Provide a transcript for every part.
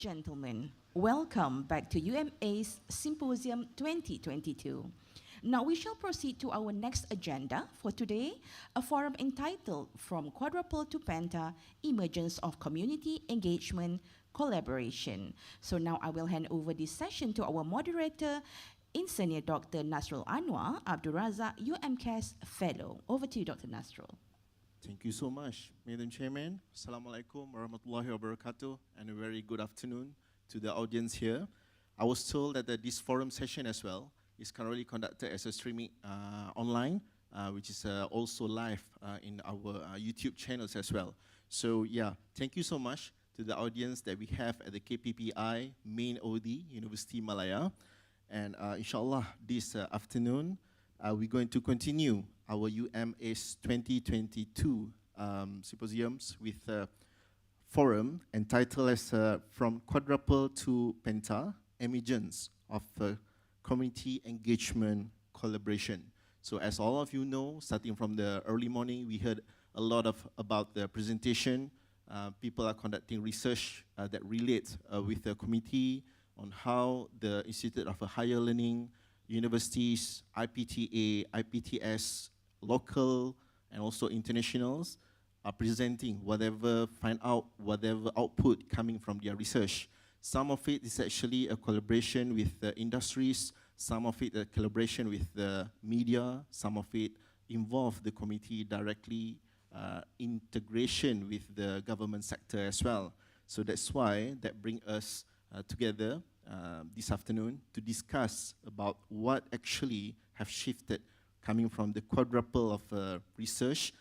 Gentlemen, welcome back to UMA's Symposium 2022. Now we shall proceed to our next agenda for today, a forum entitled From Quadruple to Penta, Emergence of Community Engagement Collaboration. So now I will hand over this session to our moderator, Engineer Dr. Nasrul Anwar Abdul Razak, UMCAS Fellow. Over to you, Dr. Nasrul. Thank you so much, Madam Chairman. Assalamualaikum warahmatullahi wabarakatuh, and a very good afternoon to the audience here. I was told that this forum session as well is currently conducted as a streaming online, which is also live in our YouTube channels as well. So yeah, thank you so much to the audience that we have at the KPPI Main OD, Universiti Malaya. And inshallah, this afternoon, we're going to continue our UMA's 2022 symposiums with a forum entitled as From Quadruple to Penta, Emergence of Community Engagement Collaboration. So as all of you know, starting from the early morning, we heard a lot about the presentation. People are conducting research that relates with the committee on how the Institute of Higher Learning, universities, IPTA, IPTS, local and also internationals are presenting whatever output coming from their research. Some of it is actually a collaboration with the industries, some of it a collaboration with the media, some of it involve the committee directly, integration with the government sector as well. So that's why that brings us together this afternoon to discuss about what actually have shifted coming from the quadruple of research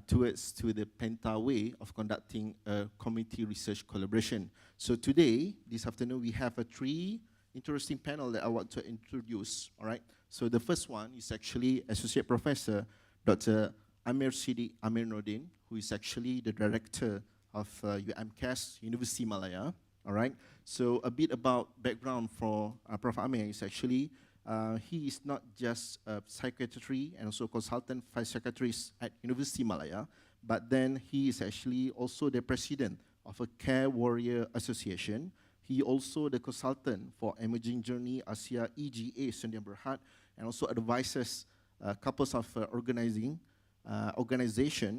towards the Penta way of conducting a community research collaboration. So today, this afternoon, we have three interesting panel that I want to introduce, all right? So the first one is actually Associate Professor Dr. Amir Nordin, who is actually the Director of UMCAS, Universiti Malaya, all right? So a bit about background for Prof. Amir is actually, he is not just a secretary and also consultant vice secretaries at Universiti Malaya, but then he is actually also the president of a Care Warrior Association. He also the consultant for Emerging Journey Asia EGA Sendian Berhad, and also advises couples of organization,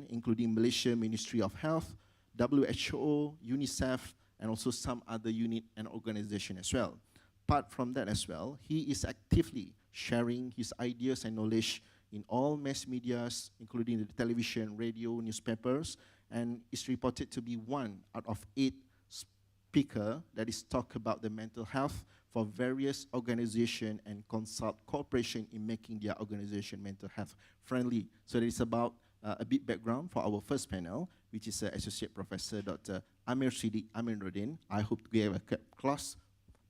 including Malaysia Ministry of Health, WHO, UNICEF, and also some other unit and organization as well. Apart from that as well, he is actively sharing his ideas and knowledge in all mass medias, including the television, radio, newspapers, and is reported to be 1 out of 8 speakers that is talk about the mental health for various organizations and consult cooperation in making their organization mental health friendly. So that is about a bit background for our first panel, which is Associate Professor Dr. Amir Nordin. I hope we have a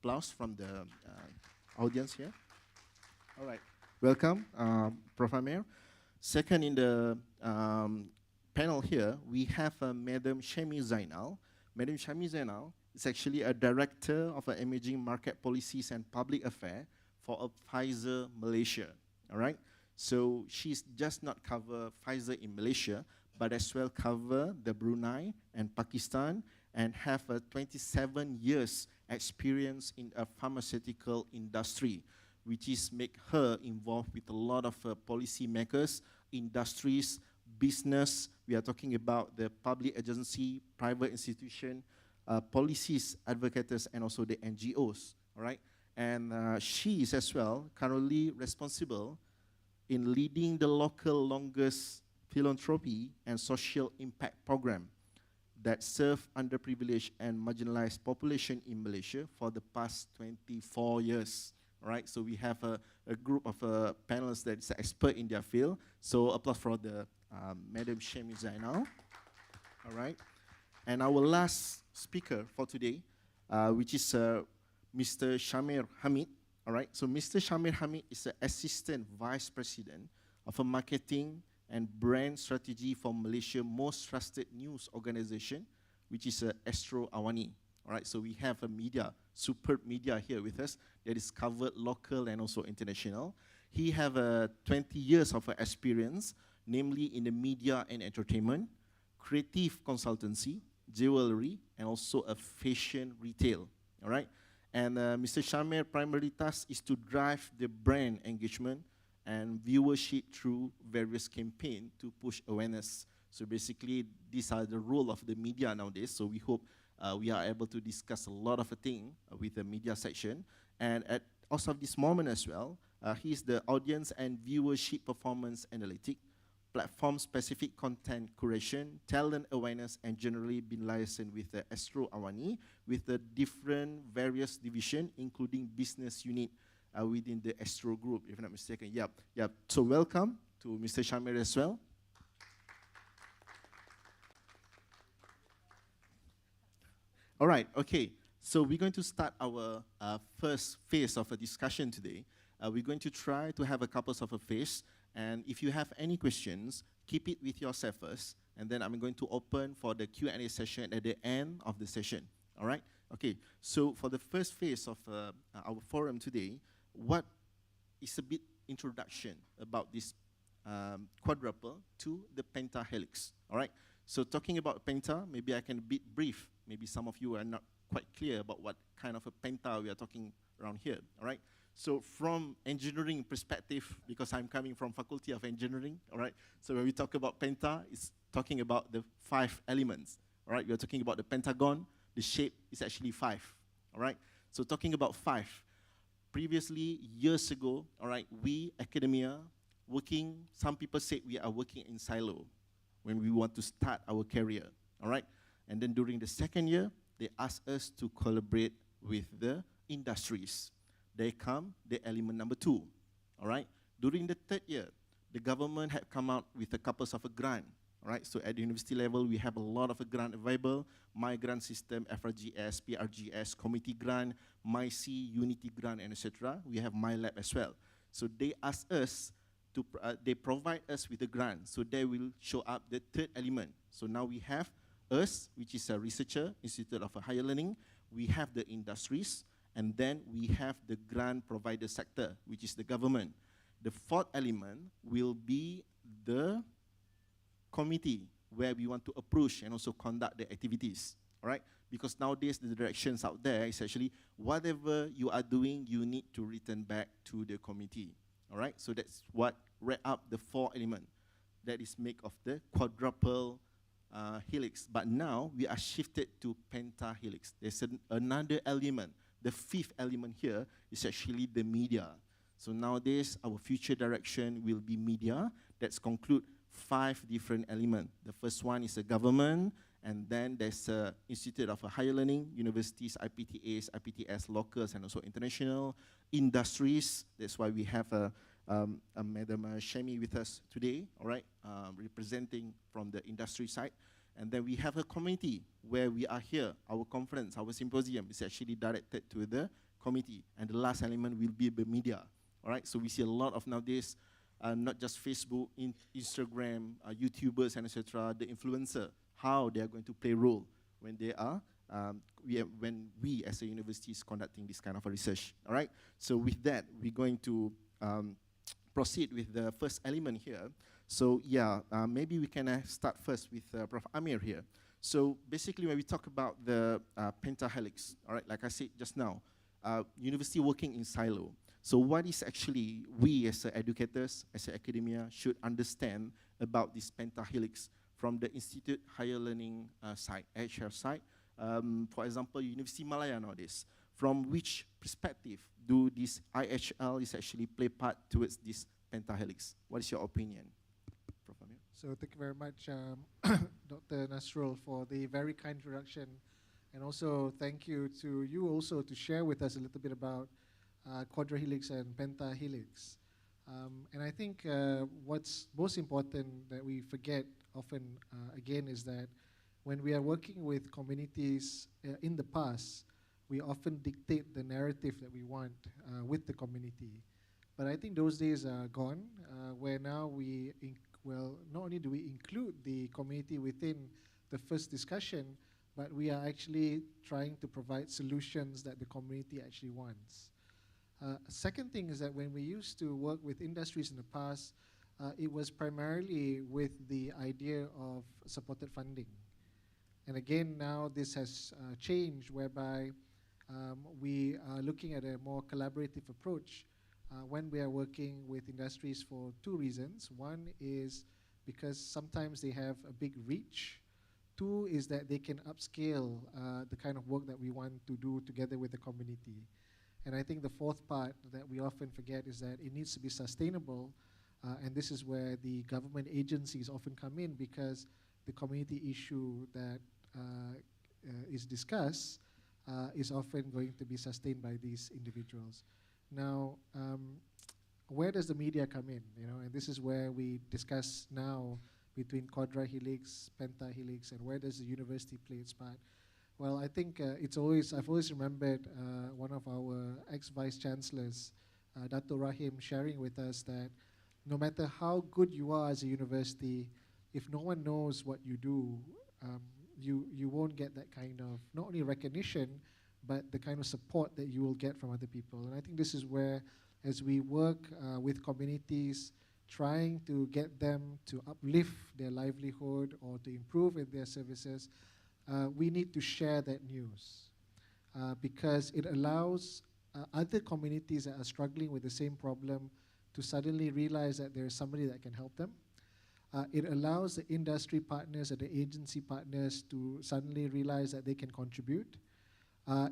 applause from the audience here. All right, welcome, Prof. Amir. Second in the panel here, we have Madam Shami Zainal. Madam Shami Zainal is actually a Director of Emerging Market Policies and Public Affairs for Pfizer Malaysia, all right? So she's just not cover Pfizer in Malaysia, but as well cover the Brunei and Pakistan, and have a 27 years experience in a pharmaceutical industry, which is make her involved with a lot of policy makers, industries, business. We are talking about the public agency, private institution, policies, advocates, and also the NGOs, all right? And she is as well currently responsible in leading the local longest philanthropy and social impact program that serve underprivileged and marginalized population in Malaysia for the past 24 years. All right, so we have a group of panelists that is expert in their field. So applause for the Madam Shami Zainal. All right, and our last speaker for today, which is Mr. Shamir Hamid. All right, so Mr. Shamir Hamid is the Assistant Vice President of a Marketing and Brand Strategy for Malaysia's most trusted news organization, which is Astro Awani. All right, so we have a superb media here with us that is covered local and also international. He have 20 years of experience, namely in the media and entertainment, creative consultancy, jewelry, and also a fashion retail. All right. And Mr. Shamir primary task is to drive the brand engagement and viewership through various campaigns to push awareness. So basically, these are the role of the media nowadays. So we hope we are able to discuss a lot of things with the media section. And at also of this moment as well, he is the audience and viewership performance analytic, platform-specific content curation, talent awareness, and generally been licensed with the Astro Awani with the different various division, including business unit within the Astro Group, if I'm not mistaken. Yep. So welcome to Mr. Shamir as well. All right, okay. So we're going to start our first phase of a discussion today. We're going to try to have a couple of a phase. And if you have any questions, keep it with yourself first. And then I'm going to open for the Q&A session at the end of the session. All right? Okay, so for the first phase of our forum today, what is a bit introduction about this quadruple to the Penta helix? All right? So talking about Penta, maybe I can be brief. Maybe some of you are not quite clear about what kind of a Penta we are talking around here. All right? So from engineering perspective, because I'm coming from Faculty of Engineering, all right? So when we talk about Penta, it's talking about the 5 elements, all right? We are talking about the pentagon, the shape is actually 5, all right? So talking about 5, previously, years ago, all right, we, academia, working, some people say we are working in silo when we want to start our career, all right? And then during the second year, they asked us to collaborate with the industries. They come, the element number 2, all right? During the third year, the government had come out with a couple of a grant, all right? So at the university level, we have a lot of a grant available, My Grant System, FRGS, PRGS, Committee Grant, MyC, Unity Grant, and etc. We have My Lab as well. So they ask us to, they provide us with a grant, so they will show up the third element. So now we have us, which is a researcher, Institute of Higher Learning, we have the industries, and then we have the grant provider sector, which is the government. The fourth element will be the committee, where we want to approach and also conduct the activities, all right? Because nowadays the directions out there is actually whatever you are doing, you need to return back to the committee, all right? So that's what wrap up the 4 elements that is make of the quadruple helix. But now we are shifted to pentahelix. There's another element. The 5th element here is actually the media. So nowadays, our future direction will be media. That's conclude 5 different elements. The first one is the government, and then there's Institute of Higher Learning, universities, IPTAs, IPTS, locals, and also international industries. That's why we have Madam Shemi with us today, all right, representing from the industry side. And then we have a committee where we are here. Our conference, our symposium is actually directed to the committee. And the last element will be the media. All right, so we see a lot of nowadays, not just Facebook, Instagram, YouTubers, and etc., the influencer, how they are going to play a role when they are, when we as a university is conducting this kind of a research. All right, so with that, we're going to proceed with the first element here. So yeah, maybe we can start first with Prof. Amir here. So basically when we talk about the pentahelix, all right, like I said just now, university working in silo. So what is actually we as educators, as academia, should understand about this pentahelix from the Institute Higher Learning side, HR side? For example, Universiti Malaya nowadays, from which perspective do this IHL is actually play part towards this pentahelix? What is your opinion? So thank you very much, Dr. Nasrul, for the very kind introduction. And also thank you to you also to share with us a little bit about quadrihelix and pentahelix. And I think what's most important that we forget often again is that when we are working with communities in the past, we often dictate the narrative that we want with the community. But I think those days are gone, where now well, not only do we include the community within the first discussion, but we are actually trying to provide solutions that the community actually wants. Second thing is that when we used to work with industries in the past, it was primarily with the idea of supported funding. And again, now this has changed, whereby we are looking at a more collaborative approach when we are working with industries for two reasons. One is because sometimes they have a big reach. Two is that they can upscale the kind of work that we want to do together with the community. And I think the fourth part that we often forget is that it needs to be sustainable, and this is where the government agencies often come in, because the community issue that is discussed is often going to be sustained by these individuals. Now, where does the media come in? And this is where we discuss now between Quadra Helix, Penta Helix, and where does the university play its part? Well, I think I've always remembered one of our ex-vice chancellors, Dato Rahim, sharing with us that no matter how good you are as a university, if no one knows what you do, you won't get that kind of not only recognition, but the kind of support that you will get from other people. And I think this is where, as we work with communities, trying to get them to uplift their livelihood or to improve in their services, we need to share that news because it allows other communities that are struggling with the same problem to suddenly realize that there is somebody that can help them. It allows the industry partners and the agency partners to suddenly realize that they can contribute.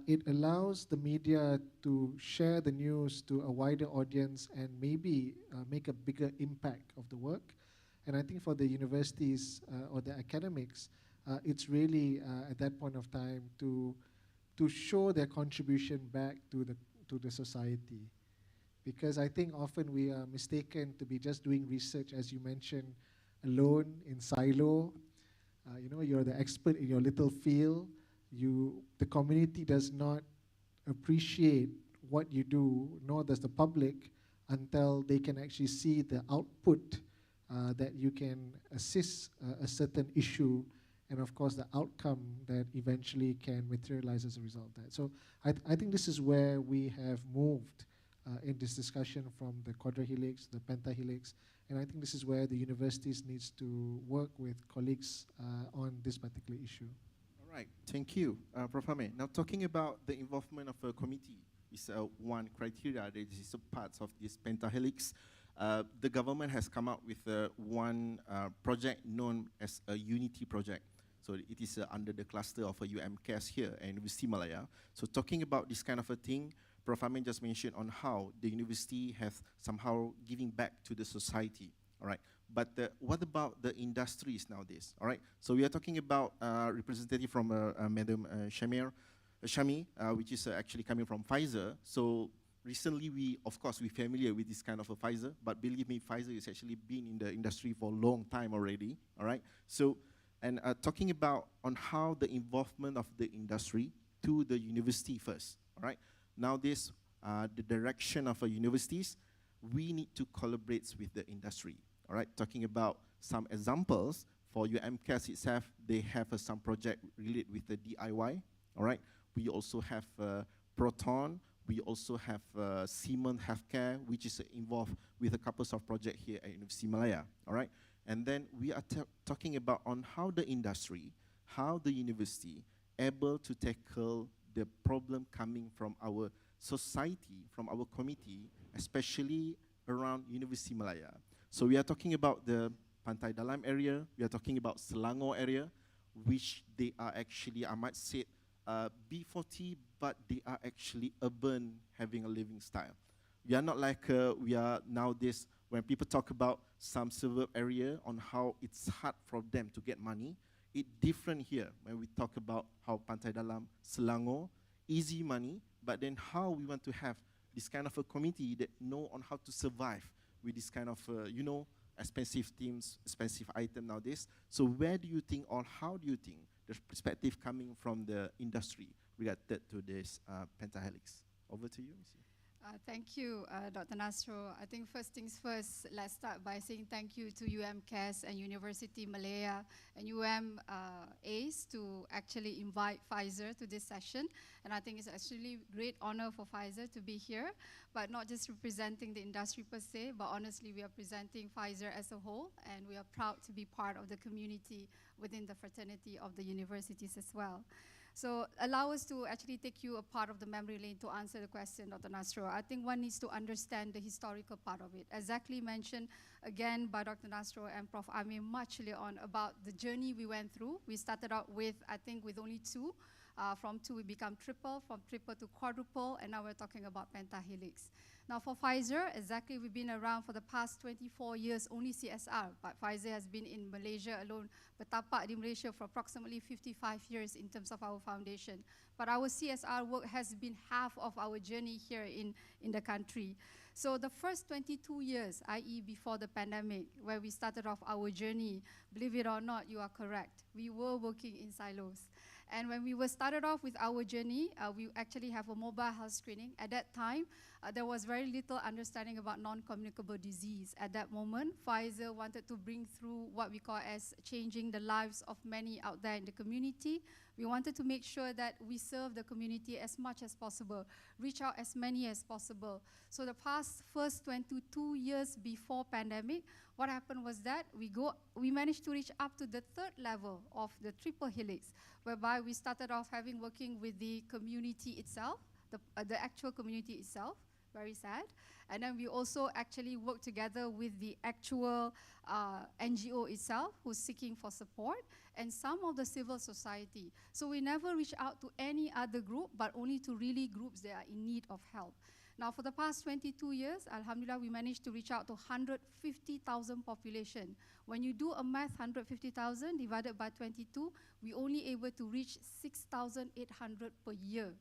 It allows the media to share the news to a wider audience and maybe make a bigger impact of the work. And I think for the universities or the academics, it's really at that point of time to show their contribution back to the society. Because I think often we are mistaken to be just doing research, as you mentioned, alone in silo. You're the expert in your little field. The community does not appreciate what you do, nor does the public, until they can actually see the output that you can assist a certain issue, and of course the outcome that eventually can materialize as a result of that. So I think this is where we have moved in this discussion from the Quadra Helix, the Penta Helix, and I think this is where the universities needs to work with colleagues on this particular issue. All right, thank you, Prof. Hamid. Now, talking about the involvement of a committee is one criteria that is a part of this Penta Helix. The government has come up with one project known as a Unity project. So it is under the cluster of a UMCAS here at Universiti Malaya. So talking about this kind of a thing, Prof. Amin just mentioned on how the university has somehow giving back to the society, all right? But what about the industries nowadays, all right? So we are talking about representative from Madam Shami, which is actually coming from Pfizer. So recently, we're familiar with this kind of a Pfizer, but believe me, Pfizer has actually been in the industry for a long time already, all right? So, and talking about on how the involvement of the industry to the university first, all right? Nowadays, the direction of universities, we need to collaborate with the industry, all right? Talking about some examples, for UMCAS itself, they have some project related with the DIY, all right? We also have Proton, we also have Siemens Healthcare, which is involved with a couple of projects here at Universiti Malaya, all right? And then we are talking about on how the industry, how the university able to tackle the problem coming from our society, from our community, especially around Universiti Malaya. So we are talking about the Pantai Dalam area, we are talking about Selangor area, which they are actually, I might say, B40, but they are actually urban, having a living style. We are not like we are nowadays, when people talk about some suburb area on how it's hard for them to get money. It's different here when we talk about how Pantai Dalam, Selangor, easy money, but then how we want to have this kind of a community that know on how to survive with this kind of, expensive things, expensive item nowadays. So where do you think, or how do you think the perspective coming from the industry related to this Pentahelix? Over to you, Monsieur. Thank you, Dr. Nasro. I think first things first, let's start by saying thank you to UMCAS and Universiti Malaya and ACE to actually invite Pfizer to this session. And I think it's actually a great honor for Pfizer to be here, but not just representing the industry per se, but honestly, we are presenting Pfizer as a whole, and we are proud to be part of the community within the fraternity of the universities as well. So allow us to actually take you a part of the memory lane to answer the question, Dr. Nasro. I think one needs to understand the historical part of it. Exactly mentioned again by Dr. Nasro and Prof. Amir much earlier on about the journey we went through. We started out with, I think, with only two. From two, we become triple, from triple to quadruple, and now we're talking about pentahelix. Now for Pfizer, exactly, we've been around for the past 24 years, only CSR, but Pfizer has been in Malaysia alone, bertapak di Malaysia for approximately 55 years in terms of our foundation. But our CSR work has been half of our journey here in the country. So the first 22 years, i.e. before the pandemic, where we started off our journey, believe it or not, you are correct. We were working in silos. And when we were started off with our journey, we actually have a mobile health screening. At that time, there was very little understanding about non-communicable disease. At that moment, Pfizer wanted to bring through what we call as changing the lives of many out there in the community. We wanted to make sure that we serve the community as much as possible, reach out as many as possible. So the first 22 years before pandemic, what happened was that we managed to reach up to the third level of the triple helix, whereby we started off working with the community itself, the actual community itself, very sad. And then we also actually work together with the actual NGO itself who's seeking for support and some of the civil society. So we never reach out to any other group, but only to really groups that are in need of help. Now for the past 22 years, alhamdulillah, we managed to reach out to 150,000 population. When you do a math, 150,000 divided by 22, we only able to reach 6,800 per year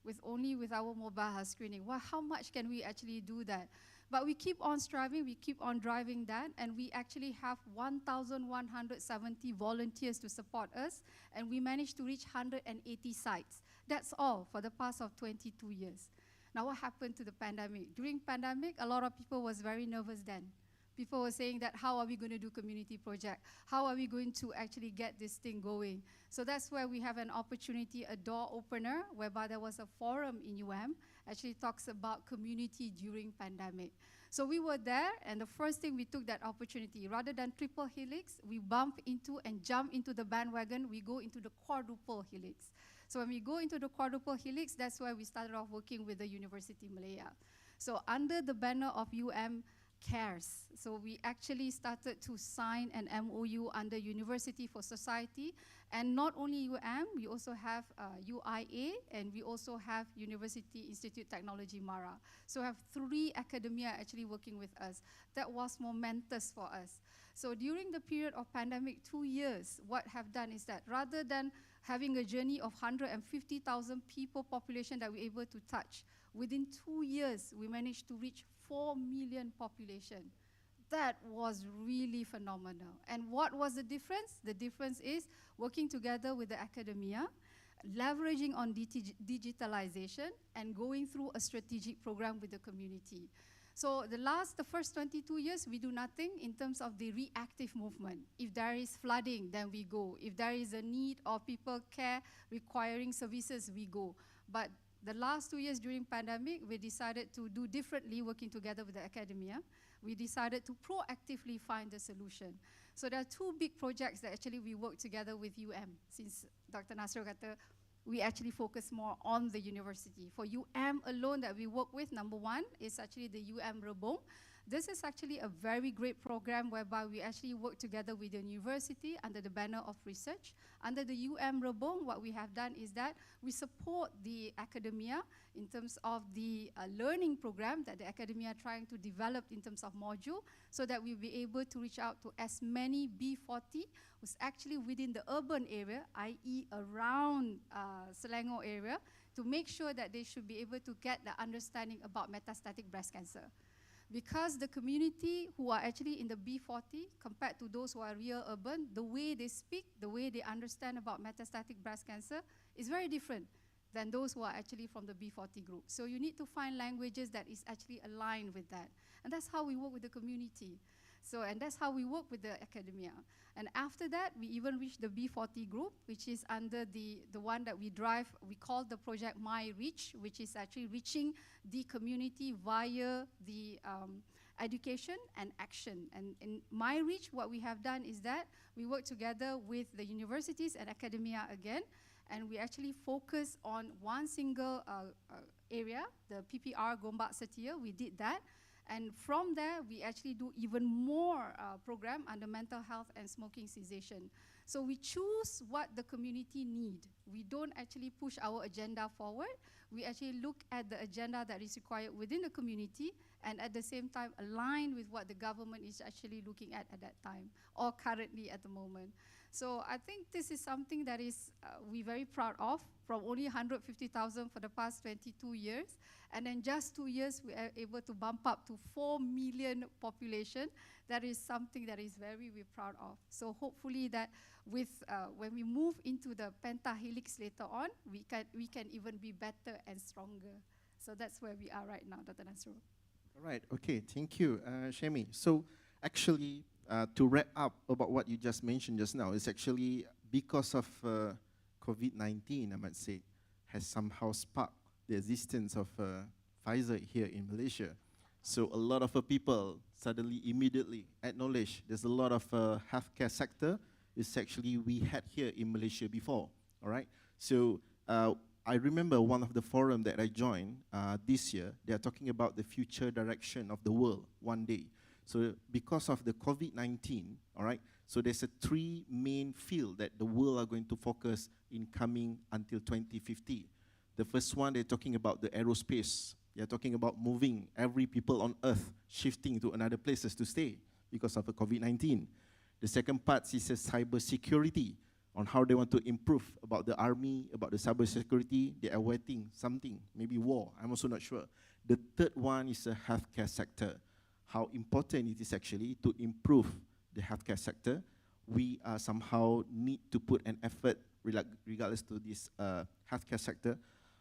with our mobile health screening. Well, how much can we actually do that? But we keep on striving, we keep on driving that, and we actually have 1,170 volunteers to support us, and we managed to reach 180 sites. That's all for the past of 22 years. Now what happened to the pandemic? During pandemic, a lot of people was very nervous then. People were saying that how are we going to do community project? How are we going to actually get this thing going? So that's where we have an opportunity, a door opener, whereby there was a forum in actually talks about community during pandemic. So we were there, and the first thing we took that opportunity, rather than triple helix, we bump into and jump into the bandwagon, we go into the quadruple helix. So when we go into the quadruple helix, that's why we started off working with the Universiti Malaya. So under the banner of cares. So we actually started to sign an MOU under University for Society, and not only we also have UIA, and we also have University Institute Technology Mara. So we have 3 academia actually working with us. That was momentous for us. So during the period of pandemic, 2 years, what have done is that rather than having a journey of 150,000 people population that we're able to touch, within 2 years, we managed to reach 4 million population. That was really phenomenal. And what was the difference? The difference is working together with the academia, leveraging on digitalization, and going through a strategic program with the community. So the first 22 years, we do nothing in terms of the reactive movement. If there is flooding, then we go. If there is a need of people care requiring services, we go. But the last 2 years during pandemic, we decided to do differently, working together with the academia. We decided to proactively find a solution. So there are 2 big projects that actually we work together with since Dr. Nasro kata, we actually focus more on the university. For alone that we work with, number 1 is actually the Rebong. This is actually a very great program whereby we actually work together with the university under the banner of research. Under the Rebong, what we have done is that we support the academia in terms of the learning program that the academia are trying to develop in terms of module, so that we'll be able to reach out to as many B40 who's actually within the urban area, i.e. around Selangor area, to make sure that they should be able to get the understanding about metastatic breast cancer. Because the community who are actually in the B40 compared to those who are real urban, the way they speak, the way they understand about metastatic breast cancer is very different. than those who are actually from the B40 group. So you need to find languages that is actually aligned with that. And that's how we work with the community. So, and that's how we work with the academia. And after that, we even reached the B40 group, which is under the one that we drive. We call the project My Reach, which is actually reaching the community via the education and action. And in My Reach, what we have done is that we work together with the universities and academia again, and we actually focus on one single area, the PPR Gombak Setia. We did that. And from there, we actually do even more program under mental health and smoking cessation. So we choose what the community need. We don't actually push our agenda forward. We actually look at the agenda that is required within the community, and at the same time align with what the government is actually looking at that time, or currently at the moment. So I think this is something that is we're very proud of, from only 150,000 for the past 22 years. And then just 2 years, we are able to bump up to 4 million population. That is something that is we're proud of. So hopefully that with, when we move into the Penta helix later on, we can even be better and stronger. So that's where we are right now, Dr. Nasrul. All right, okay, thank you, Shemi. So actually, to wrap up about what you just mentioned just now, it's actually because of COVID-19, I might say, has somehow sparked the existence of Pfizer here in Malaysia. So a lot of people suddenly, immediately acknowledge there's a lot of healthcare sector is actually we had here in Malaysia before, all right? So I remember one of the forum that I joined this year, they are talking about the future direction of the world one day. So because of the COVID-19, all right, so there's a 3 main field that the world are going to focus in coming until 2050. The first one, they're talking about the aerospace. They're talking about moving every people on earth, shifting to another places to stay because of the COVID-19. The second part is cyber security, on how they want to improve about the army, about the cyber security. They are waiting something, maybe war, I'm also not sure. The third one is the healthcare sector. How important it is actually to improve the healthcare sector. We somehow need to put an effort regardless to this healthcare sector.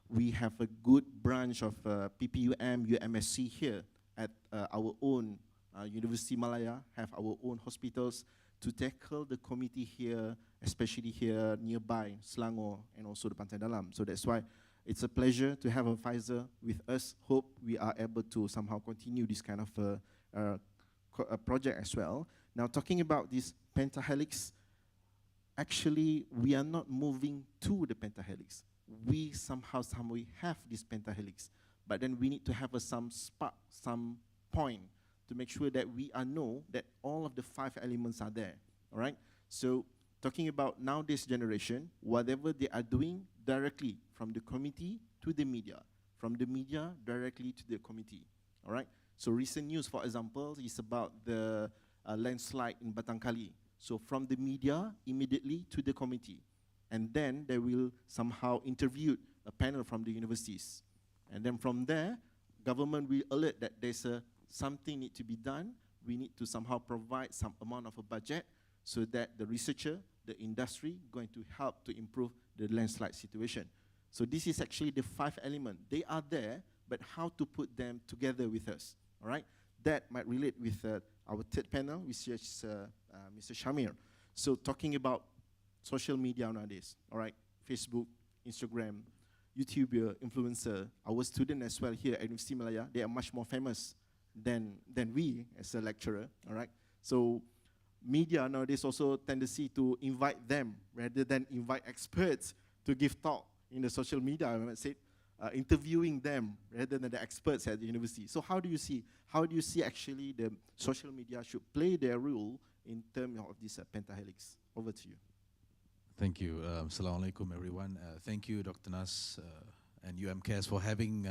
We have a good branch of PPUM, UMSC here at our own Universiti Malaya, have our own hospitals to tackle the community here, especially here nearby, Selangor, and also the Pantai Dalam. So that's why it's a pleasure to have a Pfizer with us. Hope we are able to somehow continue this kind of project as well. Now, talking about this pentahelix, actually, we are not moving to the pentahelix. We somehow have this pentahelix, but then we need to have some spark, some point to make sure that we know that all of the 5 elements are there, all right? So talking about nowadays generation, whatever they are doing directly from the committee to the media, from the media directly to the committee, all right? So recent news, for example, is about the landslide in Batangkali. So from the media, immediately to the committee. And then they will somehow interview a panel from the universities. And then from there, government will alert that there's something need to be done. We need to somehow provide some amount of a budget so that the researcher, the industry, going to help to improve the landslide situation. So this is actually the 5 elements. They are there, but how to put them together with us, all right? That might relate with our third panel, which is Mr. Shamir. So talking about social media nowadays, all right? Facebook, Instagram, YouTuber, influencer, our student as well here at Universiti Malaya, they are much more famous than we as a lecturer, all right? So media nowadays also tendency to invite them rather than invite experts to give talk in the social media, I might say, interviewing them rather than the experts at the university. So how do you see actually the social media should play their role in terms of this pentahelix? Over to you. Thank you. Assalamualaikum, everyone. Thank you, Dr. Nas and UMCAS for having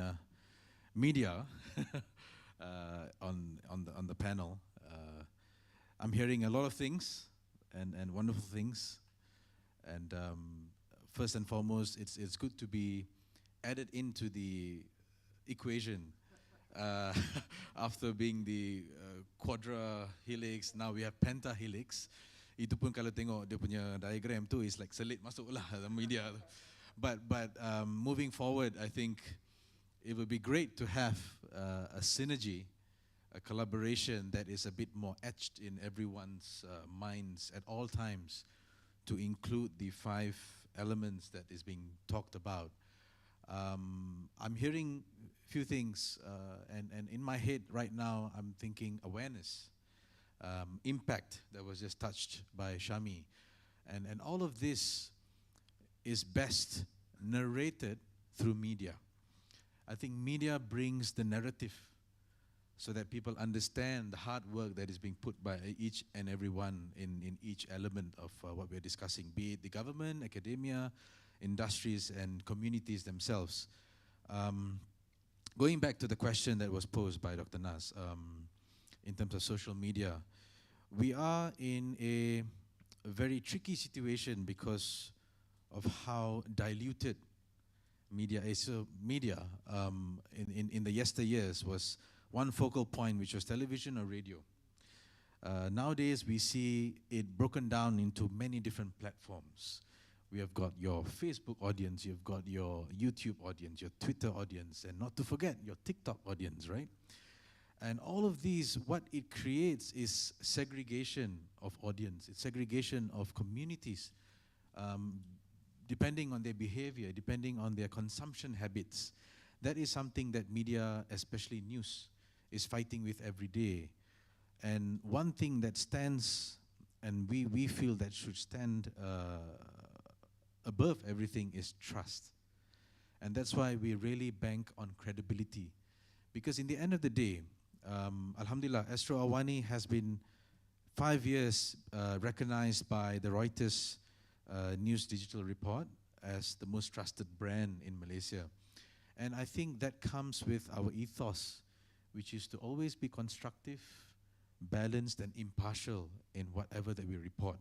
media on the panel. I'm hearing a lot of things and wonderful things. And first and foremost, it's good to be added into the equation. After being the quadra helix, now we have penta helix. Itu pun kalau tengok dia punya diagram tu is like selit masuk lah dalam media tu. But moving forward, I think it would be great to have a synergy, a collaboration that is a bit more etched in everyone's minds at all times, to include the 5 elements that is being talked about. I'm hearing a few things, and in my head right now, I'm thinking awareness, impact that was just touched by Shami, and all of this is best narrated through media. I think media brings the narrative so that people understand the hard work that is being put by each and every one in each element of what we're discussing, be it the government, academia, industries, and communities themselves. Going back to the question that was posed by Dr. Nas, in terms of social media, we are in a very tricky situation because of how diluted media is. So media in the yesteryears was one focal point, which was television or radio. Nowadays, we see it broken down into many different platforms. We have got your Facebook audience, you've got your YouTube audience, your Twitter audience, and not to forget your TikTok audience, right? And all of these, what it creates is segregation of audience, it's segregation of communities, depending on their behavior, depending on their consumption habits. That is something that media, especially news, is fighting with every day. And one thing that stands, and we feel that should stand above everything, is trust. And that's why we really bank on credibility. Because in the end of the day, Alhamdulillah, Astro Awani has been 5 years recognized by the Reuters News Digital Report as the most trusted brand in Malaysia. And I think that comes with our ethos, which is to always be constructive, balanced, and impartial in whatever that we report.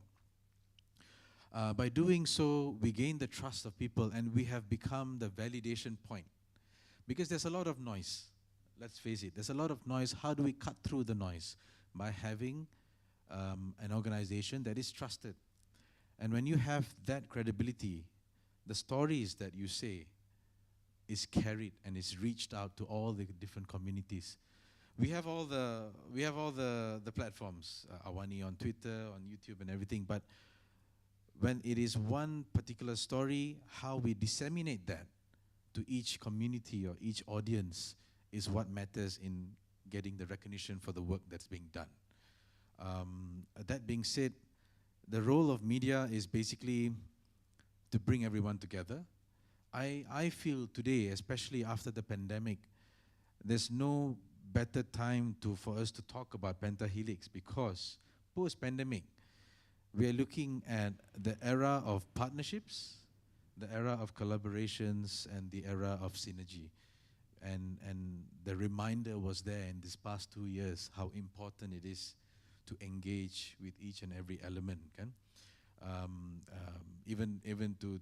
By doing so, we gain the trust of people, and we have become the validation point. Because there's a lot of noise. Let's face it, there's a lot of noise. How do we cut through the noise? By having an organization that is trusted. And when you have that credibility, the stories that you say is carried and is reached out to all the different communities. We have all the platforms, Awani on Twitter, on YouTube, and everything. But when it is one particular story, how we disseminate that to each community or each audience is what matters in getting the recognition for the work that's being done. That being said, the role of media is basically to bring everyone together. I feel today, especially after the pandemic, there's no better time for us to talk about Penta Helix, because post-pandemic, we are looking at the era of partnerships, the era of collaborations, and the era of synergy. And the reminder was there in these past 2 years how important it is to engage with each and every element. Okay? Even to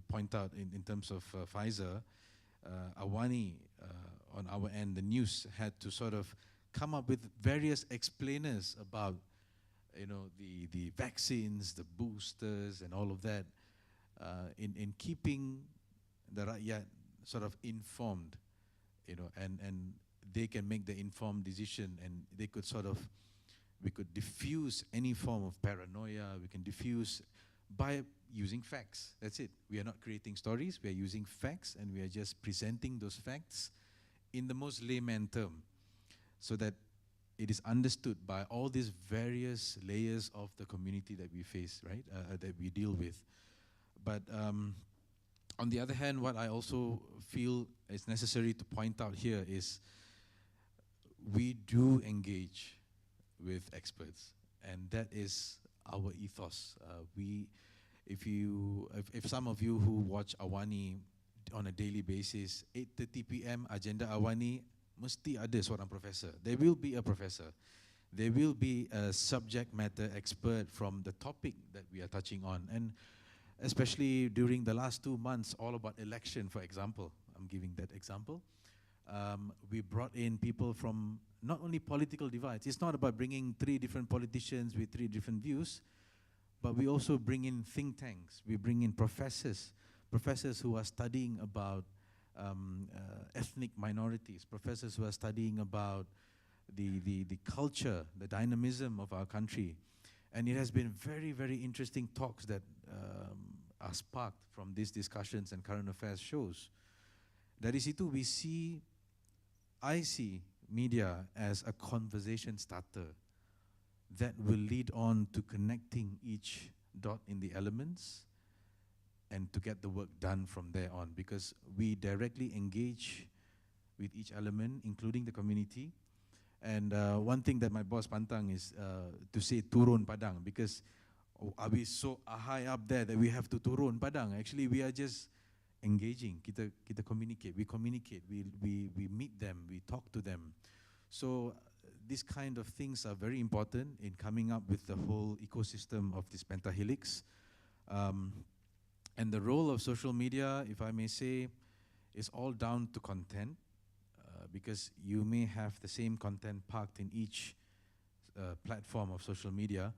point out in terms of Pfizer, Awani, on our end, the news had to sort of come up with various explainers about, the vaccines, the boosters, and all of that, in keeping the rakyat sort of informed, and they can make the informed decision, and we could diffuse any form of paranoia. We can diffuse by using facts. That's it. We are not creating stories. We are using facts, and we are just presenting those facts in the most layman term, so that it is understood by all these various layers of the community that we face, right? That we deal with. But on the other hand, what I also feel is necessary to point out here is we do engage with experts, and that is our ethos. If some of you who watch Awani on a daily basis, 8:30 p.m. agenda Awani, mesti ada seorang professor. There will be a professor. There will be a subject matter expert from the topic that we are touching on. And especially during the last 2 months, all about election, for example, I'm giving that example. We brought in people from not only political divides. It's not about bringing 3 different politicians with 3 different views, but we also bring in think tanks. We bring in professors, professors who are studying about ethnic minorities, professors who are studying about the culture, the dynamism of our country. And it has been very, very interesting talks that are sparked from these discussions and current affairs shows. Dari situ I see media as a conversation starter that will lead on to connecting each dot in the elements and to get the work done from there on, because we directly engage with each element, including the community. And one thing that my boss Pantang is to say turun padang, because are we so high up there that we have to turun padang? Actually, we are just engaging. Kita communicate. We meet them. We talk to them. So these kind of things are very important in coming up with the whole ecosystem of this pentahelix. And the role of social media, if I may say, is all down to content. Because you may have the same content parked in each platform of social media.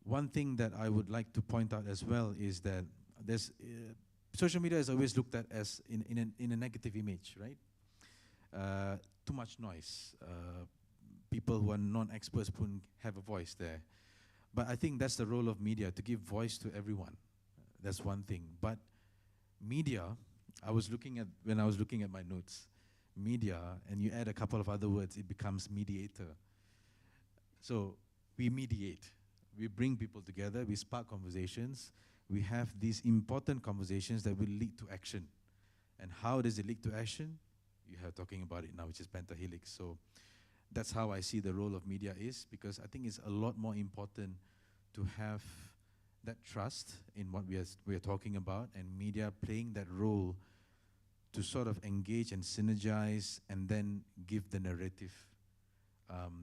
One thing that I would like to point out as well is that there's social media is always looked at as in a negative image, right? Too much noise. People who are non-experts pun have a voice there. But I think that's the role of media, to give voice to everyone. That's one thing. But media, when I was looking at my notes, media, and you add a couple of other words, it becomes mediator. So we mediate. We bring people together, we spark conversations, we have these important conversations that will lead to action. And how does it lead to action? You are talking about it now, which is pentahelix. So that's how I see the role of media is, because I think it's a lot more important to have that trust in what we are talking about, and media playing that role to sort of engage and synergize and then give the narrative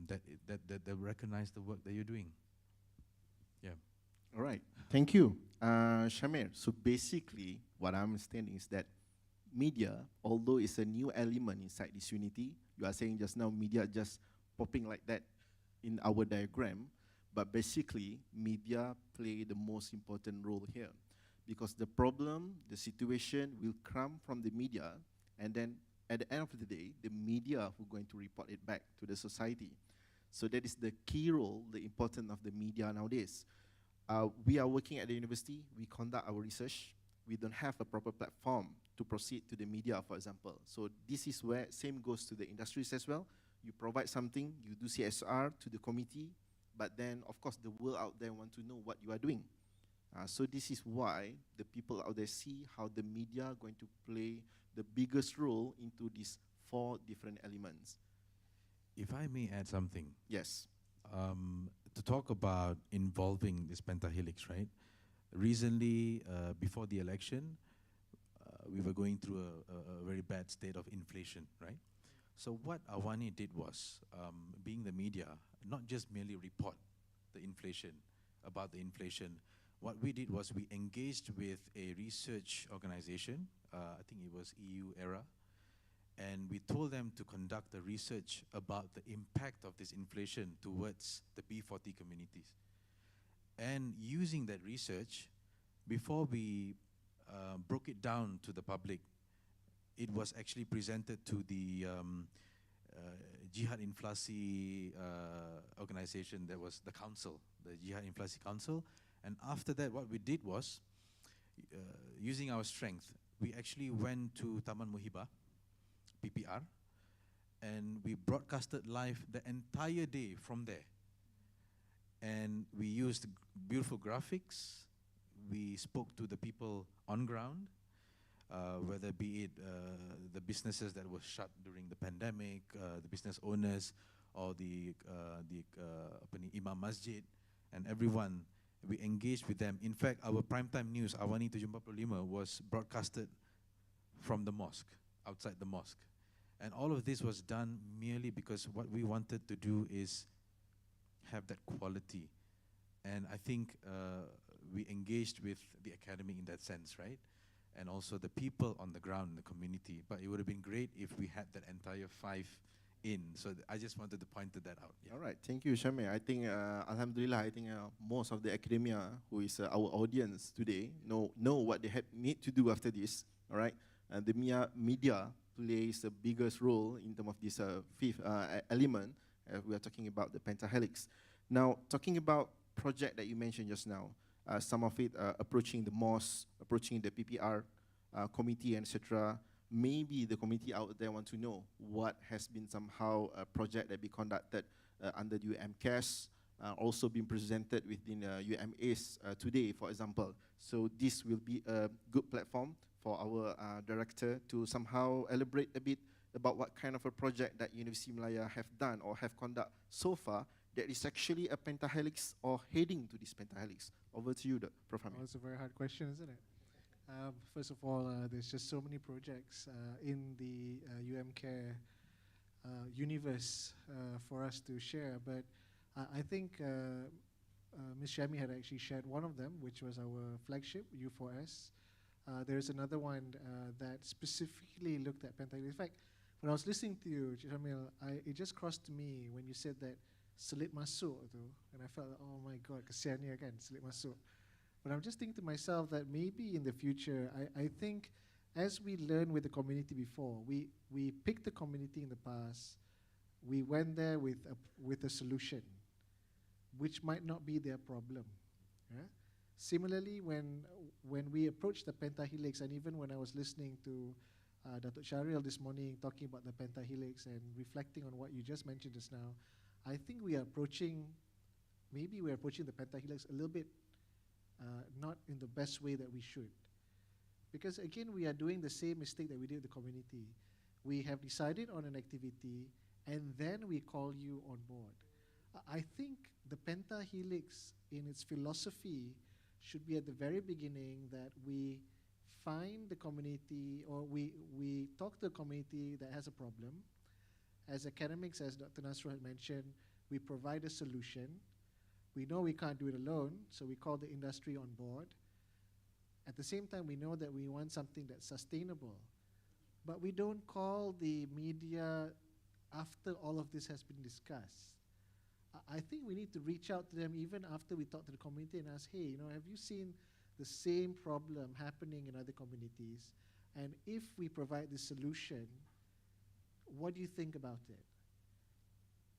that recognize the work that you're doing. Yeah. All right, thank you. Shamir, so basically what I'm understanding is that media, although it's a new element inside this unity, you are saying just now media just popping like that in our diagram, but basically media play the most important role here. Because the problem, the situation will come from the media, and then at the end of the day, the media who are going to report it back to the society. So that is the key role, the importance of the media nowadays. We are working at the university, we conduct our research, we don't have a proper platform to proceed to the media, for example. So this is where same goes to the industries as well. You provide something, you do CSR to the committee, but then of course the world out there want to know what you are doing. So this is why the people out there see how the media are going to play the biggest role into these 4 different elements. If I may add something. Yes. To talk about involving this pentahelix, right? Recently, before the election, we were going through a very bad state of inflation, right? So what Awani did was, being the media, not just merely report the inflation, about the inflation. What we did was we engaged with a research organization, I think it was EU ERA, and we told them to conduct the research about the impact of this inflation towards the B40 communities. And using that research, before we broke it down to the public, it was actually presented to the Jihad Inflasi organization, that was the council, the Jihad Inflasi Council. And after that, what we did was, using our strength, we actually went to Taman Muhibah, PPR, and we broadcasted live the entire day from there. And we used beautiful graphics. We spoke to the people on ground, whether be it the businesses that were shut during the pandemic, the business owners, or the Imam Masjid, and everyone. We engaged with them. In fact, our primetime news, Awani 745, was broadcasted from the mosque, outside the mosque. And all of this was done merely because what we wanted to do is have that quality. And I think we engaged with the academy in that sense, right? And also the people on the ground in the community. But it would have been great if we had that entire 5 in. So I just wanted to point to that out. Yeah. All right, thank you, Shami. I think, Alhamdulillah, I think most of the academia who is our audience today know what they need to do after this. All right, the media plays the biggest role in terms of this fifth element. We are talking about the pentahelix. Now, talking about project that you mentioned just now, some of it approaching the MOS, approaching the PPR committee, etc. Maybe the committee out there want to know what has been somehow a project that be conducted under the UMCAS, also been presented within UMAs today, for example. So this will be a good platform for our director to somehow elaborate a bit about what kind of a project that Universiti Malaya have done or have conducted so far that is actually a pentahelix or heading to this pentahelix. Over to you, Prof. Hamid. Oh, that's a very hard question, isn't it? First of all, there's just so many projects in the UMCare universe for us to share, but I think Ms. Shami had actually shared one of them, which was our flagship, U4S. There's another one that specifically looked at pentahelix. In fact, when I was listening to you, Shamil, it just crossed to me when you said that selit masuk tu, and I felt, oh my God, kesiannya kan, selit masuk. But I'm just thinking to myself that maybe in the future, I think as we learned with the community before, we picked the community in the past, we went there with a solution, which might not be their problem. Yeah? Similarly, when we approached the pentahelix, and even when I was listening to Datuk Syaril this morning talking about the pentahelix and reflecting on what you just mentioned just now, I think maybe we're approaching the pentahelix a little bit not in the best way that we should. Because again, we are doing the same mistake that we did with the community. We have decided on an activity and then we call you on board. I think the pentahelix in its philosophy should be at the very beginning that we find the community, or we talk to the community that has a problem. As academics, as Dr. Nasrul had mentioned, we provide a solution. We know we can't do it alone, so we call the industry on board. At the same time, we know that we want something that's sustainable. But we don't call the media after all of this has been discussed. I think we need to reach out to them even after we talk to the community and ask, hey, have you seen the same problem happening in other communities? And if we provide this solution, what do you think about it?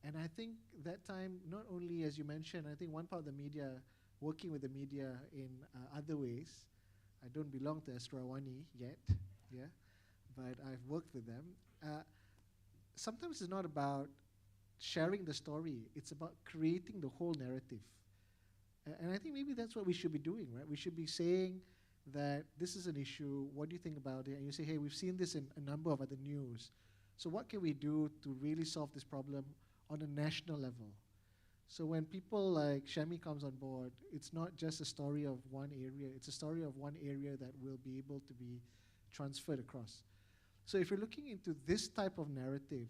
And I think that time, not only, as you mentioned, I think one part of the media, working with the media in other ways. I don't belong to Astrawani yet, yeah, but I've worked with them. Sometimes it's not about sharing the story, it's about creating the whole narrative. And I think maybe that's what we should be doing, right? We should be saying that this is an issue, what do you think about it? And you say, hey, we've seen this in a number of other news. So what can we do to really solve this problem on a national level? So when people like Shami comes on board, it's not just a story of one area, it's a story of one area that will be able to be transferred across. So if you're looking into this type of narrative,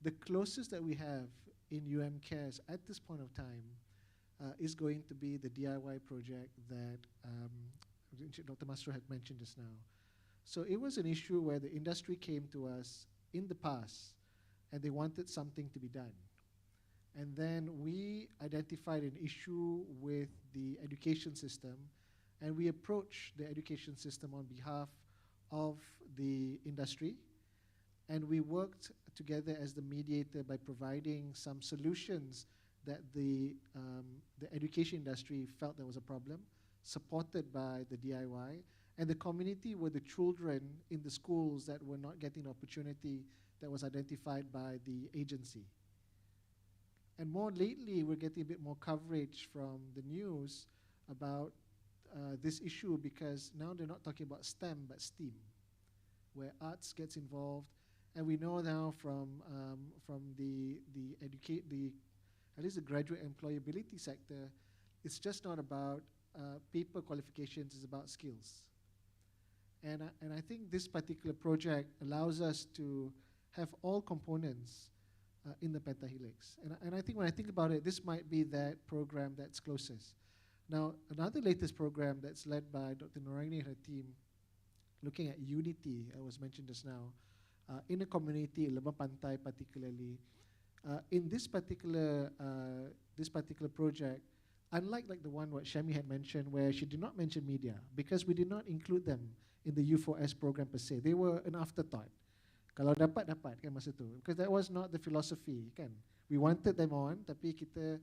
the closest that we have in UMCAS at this point of time is going to be the DIY project that Dr. Masro had mentioned just now. So it was an issue where the industry came to us in the past and they wanted something to be done. And then we identified an issue with the education system, and we approached the education system on behalf of the industry, and we worked together as the mediator by providing some solutions that the education industry felt there was a problem, supported by the DIY, and the community were the children in the schools that were not getting the opportunity that was identified by the agency. And more lately, we're getting a bit more coverage from the news about this issue, because now they're not talking about STEM, but STEAM, where arts gets involved. And we know now from at least the graduate employability sector, it's just not about paper qualifications, it's about skills. And I think this particular project allows us to have all components in the pentahelix. And I think when I think about it, this might be that program that's closest. Now, another latest program that's led by Dr. Noraini and her team, looking at unity, was mentioned just now. in a community, Lebah Pantai particularly. In this particular project, unlike like the one what Shami had mentioned, where she did not mention media, because we did not include them in the U4S program per se. They were an afterthought. Kalau dapat kan masa tu, because that was not the philosophy kan. We wanted them on, tapi kita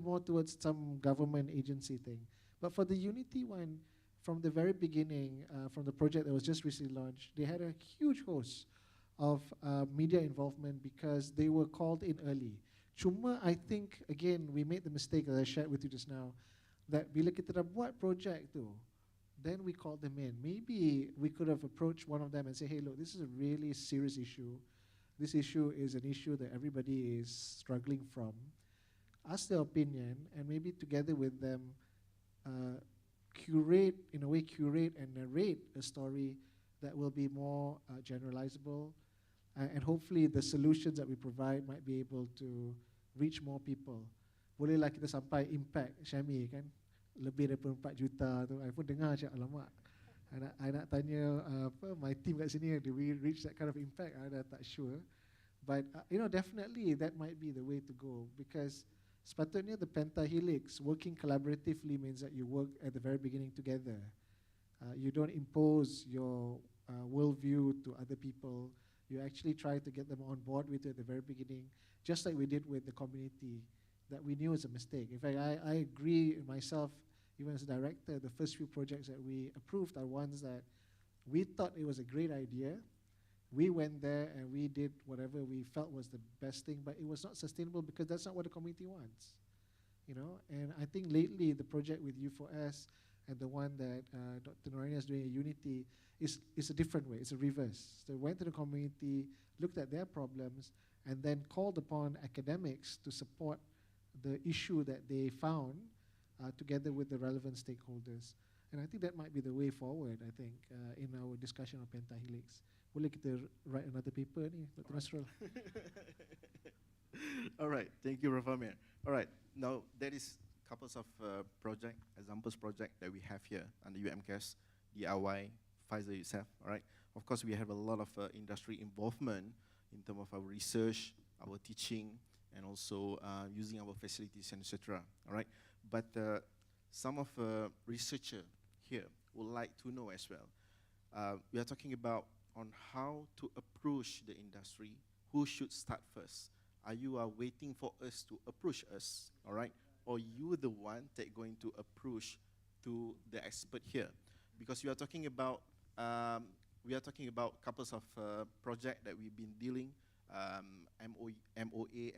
more towards some government agency thing. But for the Unity one, from the very beginning, from the project that was just recently launched, they had a huge host of media involvement because they were called in early. Cuma, I think, again, we made the mistake that I shared with you just now, that bila kita dah buat project tu, then we called them in. Maybe we could have approached one of them and say, hey, look, this is a really serious issue. This issue is an issue that everybody is struggling from. Ask their opinion, and maybe together with them, curate and narrate a story that will be more generalizable, and hopefully the solutions that we provide might be able to reach more people. Bolehlah kita sampai impact, Syami kan, lebih daripada 4 juta tu. I pun dengar macam, alamak, I nak tanya my team kat sini, do we reach that kind of impact? I dah tak sure. But definitely that might be the way to go, because sepatutnya the Penta Helix, working collaboratively means that you work at the very beginning together. You don't impose your worldview to other people. You actually try to get them on board with you at the very beginning, just like we did with the community that we knew was a mistake. In fact, I agree myself, even as a director, the first few projects that we approved are ones that we thought it was a great idea. We went there and we did whatever we felt was the best thing, but it was not sustainable because that's not what the community wants. And I think lately the project with U4S and the one that Dr. Norina is doing at Unity is a different way. It's a reverse. So they went to the community, looked at their problems, and then called upon academics to support the issue that they found together with the relevant stakeholders. And I think that might be the way forward, I think, in our discussion on Penta Helix. Boleh kita write another paper ni, Dr. Nasrul? All right, thank you, Rafamir. All right, now there is couples of examples project that we have here under UMCAS, DIY, Pfizer itself, all right? Of course, we have a lot of industry involvement in terms of our research, our teaching, and also using our facilities, and etc., all right? But some of researchers here would like to know as well. We are talking about on how to approach the industry, who should start first. Are you waiting for us to approach us, all right? Or you the one that going to approach to the expert here? Because we are talking about couples of project that we've been dealing, MOA,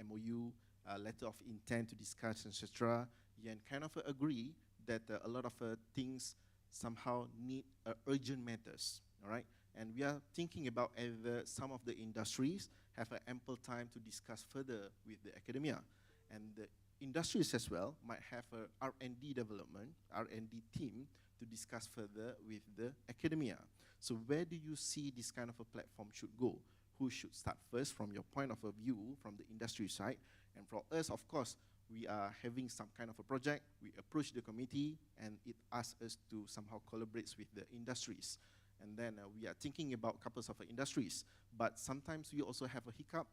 MOU, letter of intent to discuss, etc. And kind of agree that a lot of things somehow need urgent matters, all right? And we are thinking about either some of the industries have ample time to discuss further with the academia, and the industries as well might have a R&D development, R&D team to discuss further with the academia. So where do you see this kind of a platform should go? Who should start first from your point of view from the industry side? And for us, of course, we are having some kind of a project. We approach the committee and it asks us to somehow collaborate with the industries. And then we are thinking about couples of industries. But sometimes we also have a hiccup.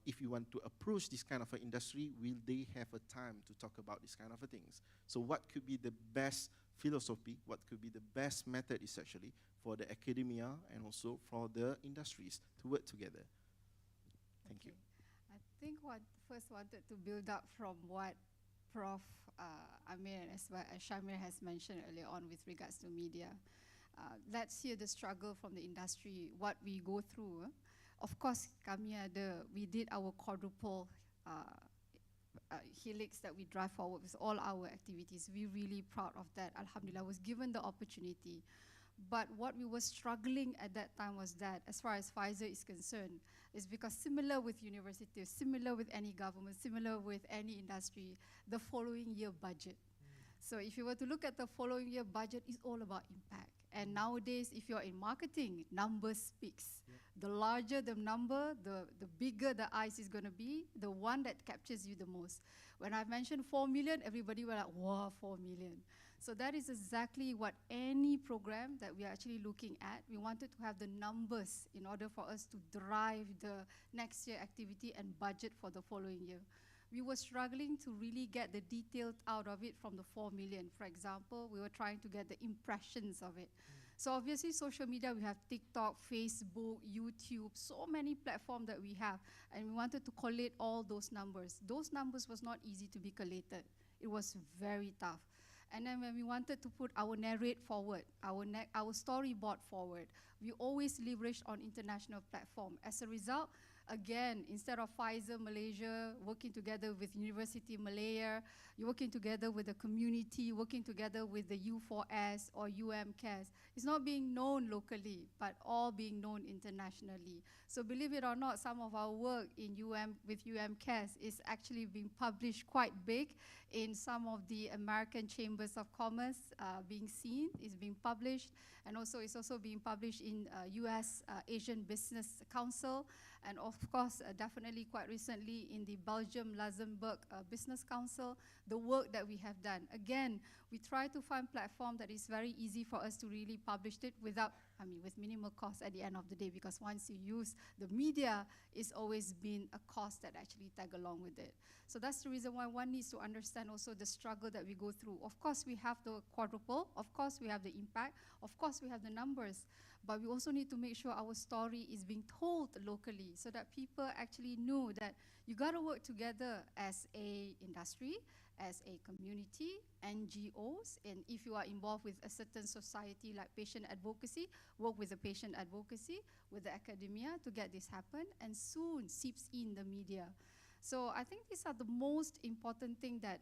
If you want to approach this kind of an industry, will they have a time to talk about this kind of things? So what could be the best philosophy, what could be the best method essentially for the academia and also for the industries to work together? Thank you. I think what first wanted to build up from what Prof. Amir as well as Shamir has mentioned earlier on with regards to media. Let's hear the struggle from the industry, what we go through. Of course, we did our quadruple helix that we drive forward with all our activities. We're really proud of that. Alhamdulillah, was given the opportunity. But what we were struggling at that time was that, as far as Pfizer is concerned, is because similar with universities, similar with any government, similar with any industry, the following year budget. So if you were to look at the following year budget, it's all about impact. And nowadays, if you're in marketing, numbers speaks. The larger the number, the bigger the eyes is going to be, the one that captures you the most. When I mentioned 4 million, everybody were like, wow, 4 million. So that is exactly what any program that we are actually looking at. We wanted to have the numbers in order for us to drive the next year activity and budget for the following year. We were struggling to really get the details out of it from the 4 million. For example, we were trying to get the impressions of it. So obviously social media, we have TikTok, Facebook, YouTube, so many platforms that we have, and we wanted to collate all those numbers. Those numbers was not easy to be collated. It was very tough. And then when we wanted to put our narrate forward, our storyboard forward, we always leveraged on international platform. As a result, again, instead of Pfizer Malaysia working together with Universiti Malaya, you're working together with the community, working together with the U4S or UMCAS. It's not being known locally, but all being known internationally. So believe it or not, some of our work in with UMCAS is actually being published quite big in some of the American chambers of commerce, being seen, is being published, and also it's also being published in US Asian Business Council, and of course, definitely quite recently in the Belgium-Luxembourg Business Council, the work that we have done. Again, we try to find platform that is very easy for us to really publish it without, with minimal cost at the end of the day, because once you use the media, it's always been a cost that actually tag along with it. So that's the reason why one needs to understand also the struggle that we go through. Of course, we have the quadruple. Of course, we have the impact. Of course, we have the numbers. But we also need to make sure our story is being told locally so that people actually know that you got to work together as a industry, as a community, NGOs, and if you are involved with a certain society like patient advocacy, work with the patient advocacy, with the academia to get this happen, and soon seeps in the media. So I think these are the most important thing that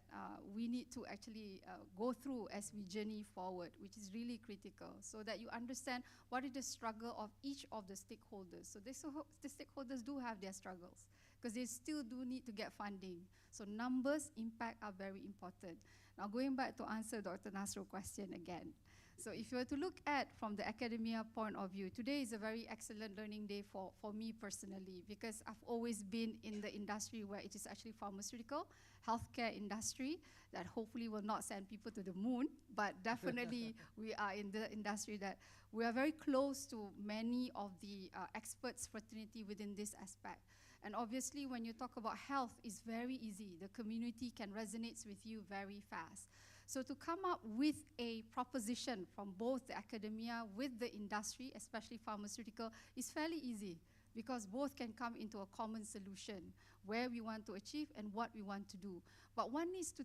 we need to actually go through as we journey forward, which is really critical, so that you understand what is the struggle of each of the stakeholders. So the stakeholders do have their struggles, because they still do need to get funding. So numbers, impact are very important. Now going back to answer Dr. Nasro's question again. So if you were to look at from the academia point of view, today is a very excellent learning day for me personally, because I've always been in the industry where it is actually pharmaceutical, healthcare industry, that hopefully will not send people to the moon, but definitely we are in the industry that we are very close to many of the experts fraternity within this aspect. And obviously when you talk about health, it's very easy. The community can resonate with you very fast. So to come up with a proposition from both the academia with the industry, especially pharmaceutical, is fairly easy, because both can come into a common solution where we want to achieve and what we want to do. But one needs to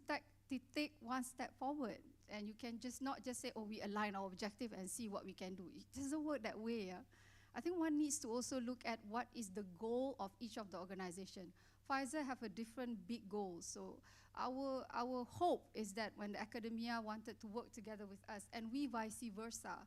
take one step forward, and you can just not just say, oh, we align our objective and see what we can do. It doesn't work that way. I think one needs to also look at what is the goal of each of the organization. Pfizer have a different big goal. So our hope is that when the academia wanted to work together with us, and we vice versa,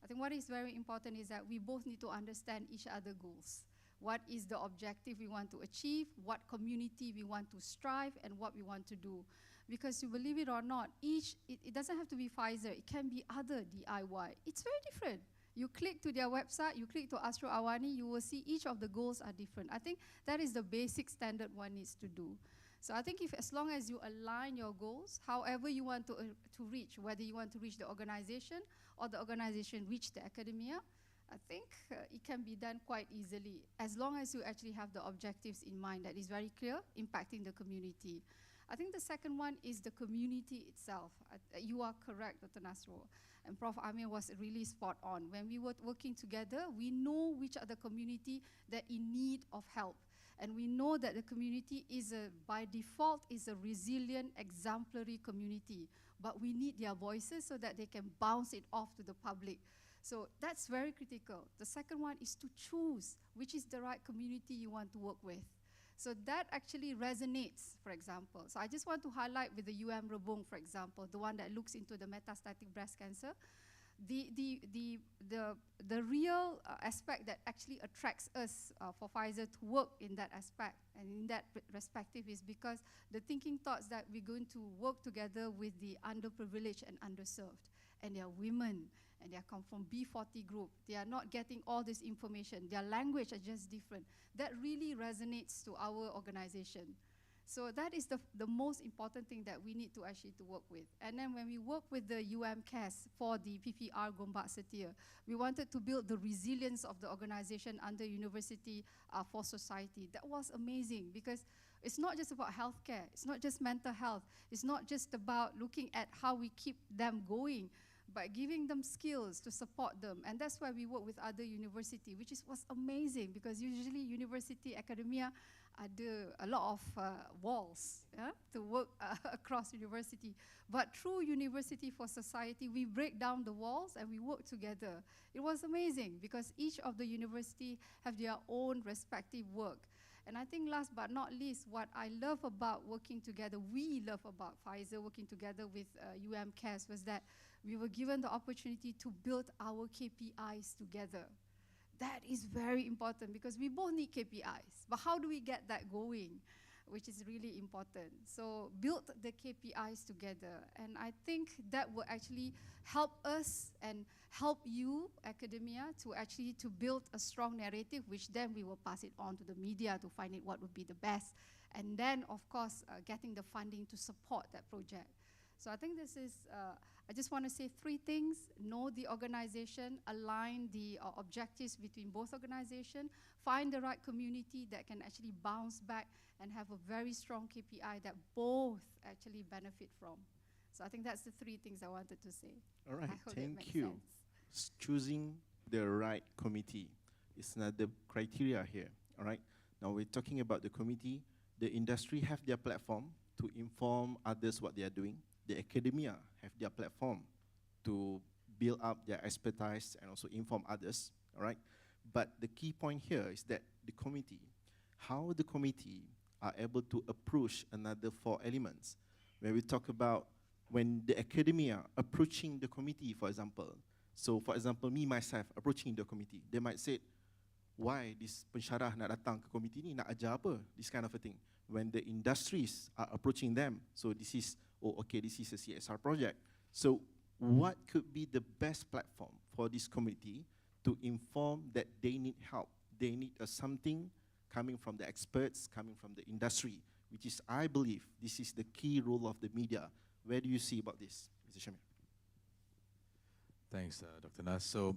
I think what is very important is that we both need to understand each other's goals. What is the objective we want to achieve, what community we want to strive, and what we want to do. Because you believe it or not, it doesn't have to be Pfizer, it can be other DIY. It's very different. You click to their website, you click to Astro Awani, you will see each of the goals are different. I think that is the basic standard one needs to do. So I think if as long as you align your goals, however you want to reach, whether you want to reach the organization or the organization reach the academia, I think it can be done quite easily, as long as you actually have the objectives in mind that is very clear, impacting the community. I think the second one is the community itself. You are correct, Dr. Nasro. And Prof. Amir was really spot on. When we were working together, we know which are the community that in need of help. And we know that the community is by default is a resilient, exemplary community. But we need their voices so that they can bounce it off to the public. So that's very critical. The second one is to choose which is the right community you want to work with. So that actually resonates, for example. So I just want to highlight with the Rebung, for example, the one that looks into the metastatic breast cancer. The real aspect that actually attracts us for Pfizer to work in that aspect and in that perspective is because the thinking thoughts that we're going to work together with the underprivileged and underserved. and they are women, and they come from B40 group. They are not getting all this information. Their language are just different. That really resonates to our organization. So that is the most important thing that we need to actually to work with. And then when we work with the UMCAS for the PPR Gombak Setia, we wanted to build the resilience of the organization under University for Society. That was amazing because it's not just about healthcare, it's not just mental health, it's not just about looking at how we keep them going, but giving them skills to support them. And that's why we work with other university, which was amazing because usually university academia ada a lot of walls to work across university. But through University for Society, we break down the walls and we work together. It was amazing because each of the university have their own respective work. And I think last but not least, what I love about working together, we love about Pfizer working together with UMCAS was that we were given the opportunity to build our KPIs together. That is very important because we both need KPIs. But how do we get that going? Which is really important. So build the KPIs together. And I think that will actually help us and help you, academia, to actually to build a strong narrative, which then we will pass it on to the media to find it what would be the best. And then, of course, getting the funding to support that project. So I think this is, I just want to say three things. Know the organization, align the objectives between both organizations, find the right community that can actually bounce back and have a very strong KPI that both actually benefit from. So I think that's the three things I wanted to say. All right, I hope that thank makes you. sense. Choosing the right committee is another criteria here, all right? Now we're talking about the committee. The industry have their platform to inform others what they are doing. The academia have their platform to build up their expertise and also inform others, all right? But the key point here is that the committee, how the committee are able to approach another four elements. When we talk about when the academia approaching the committee, for example, so for example, me, myself, approaching the committee, they might say, why this pensyarah nak datang ke komiti ni, nak ajar apa, this kind of a thing. When the industries are approaching them, so this is, oh, okay, this is a CSR project. So what could be the best platform for this committee to inform that they need help? They need something coming from the experts, coming from the industry, which is, I believe, this is the key role of the media. Where do you see about this, Mr. Shamir? Thanks, Dr. Nas. So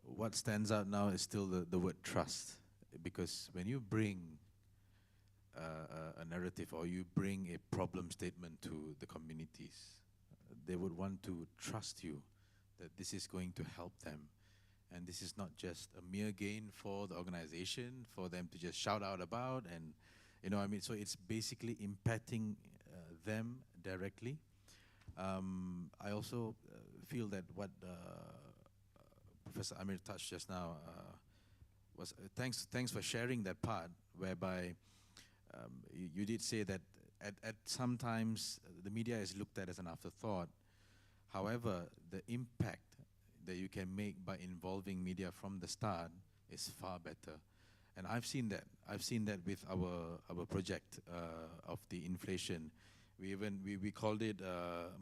what stands out now is still the word trust, because when you bring a narrative or you bring a problem statement to the communities, they would want to trust you that this is going to help them. And this is not just a mere gain for the organization, for them to just shout out about, and you know, I mean, so it's basically impacting them directly. I also feel that what Professor Amir touched just now was thanks for sharing that part, whereby you did say that at sometimes the media is looked at as an afterthought. However, the impact that you can make by involving media from the start is far better. And I've seen that. I've seen that with our project of the inflation. We called it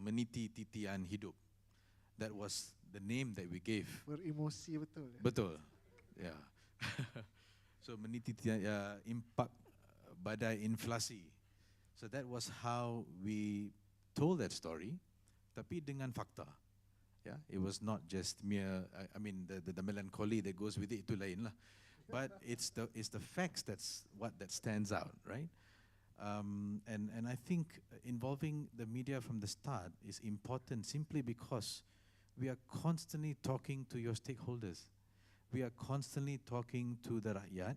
Meniti Titian Hidup. That was the name that we gave. Beremosi betul. Betul, yeah. So Meniti Titian, impact badai inflasi. So that was how we told that story, tapi dengan fakta. Yeah, it was not just mere. I mean, the melancholy that goes with it, itu lain lah. But it's the facts that stands out, right? And I think involving the media from the start is important simply because we are constantly talking to your stakeholders. We are constantly talking to the rakyat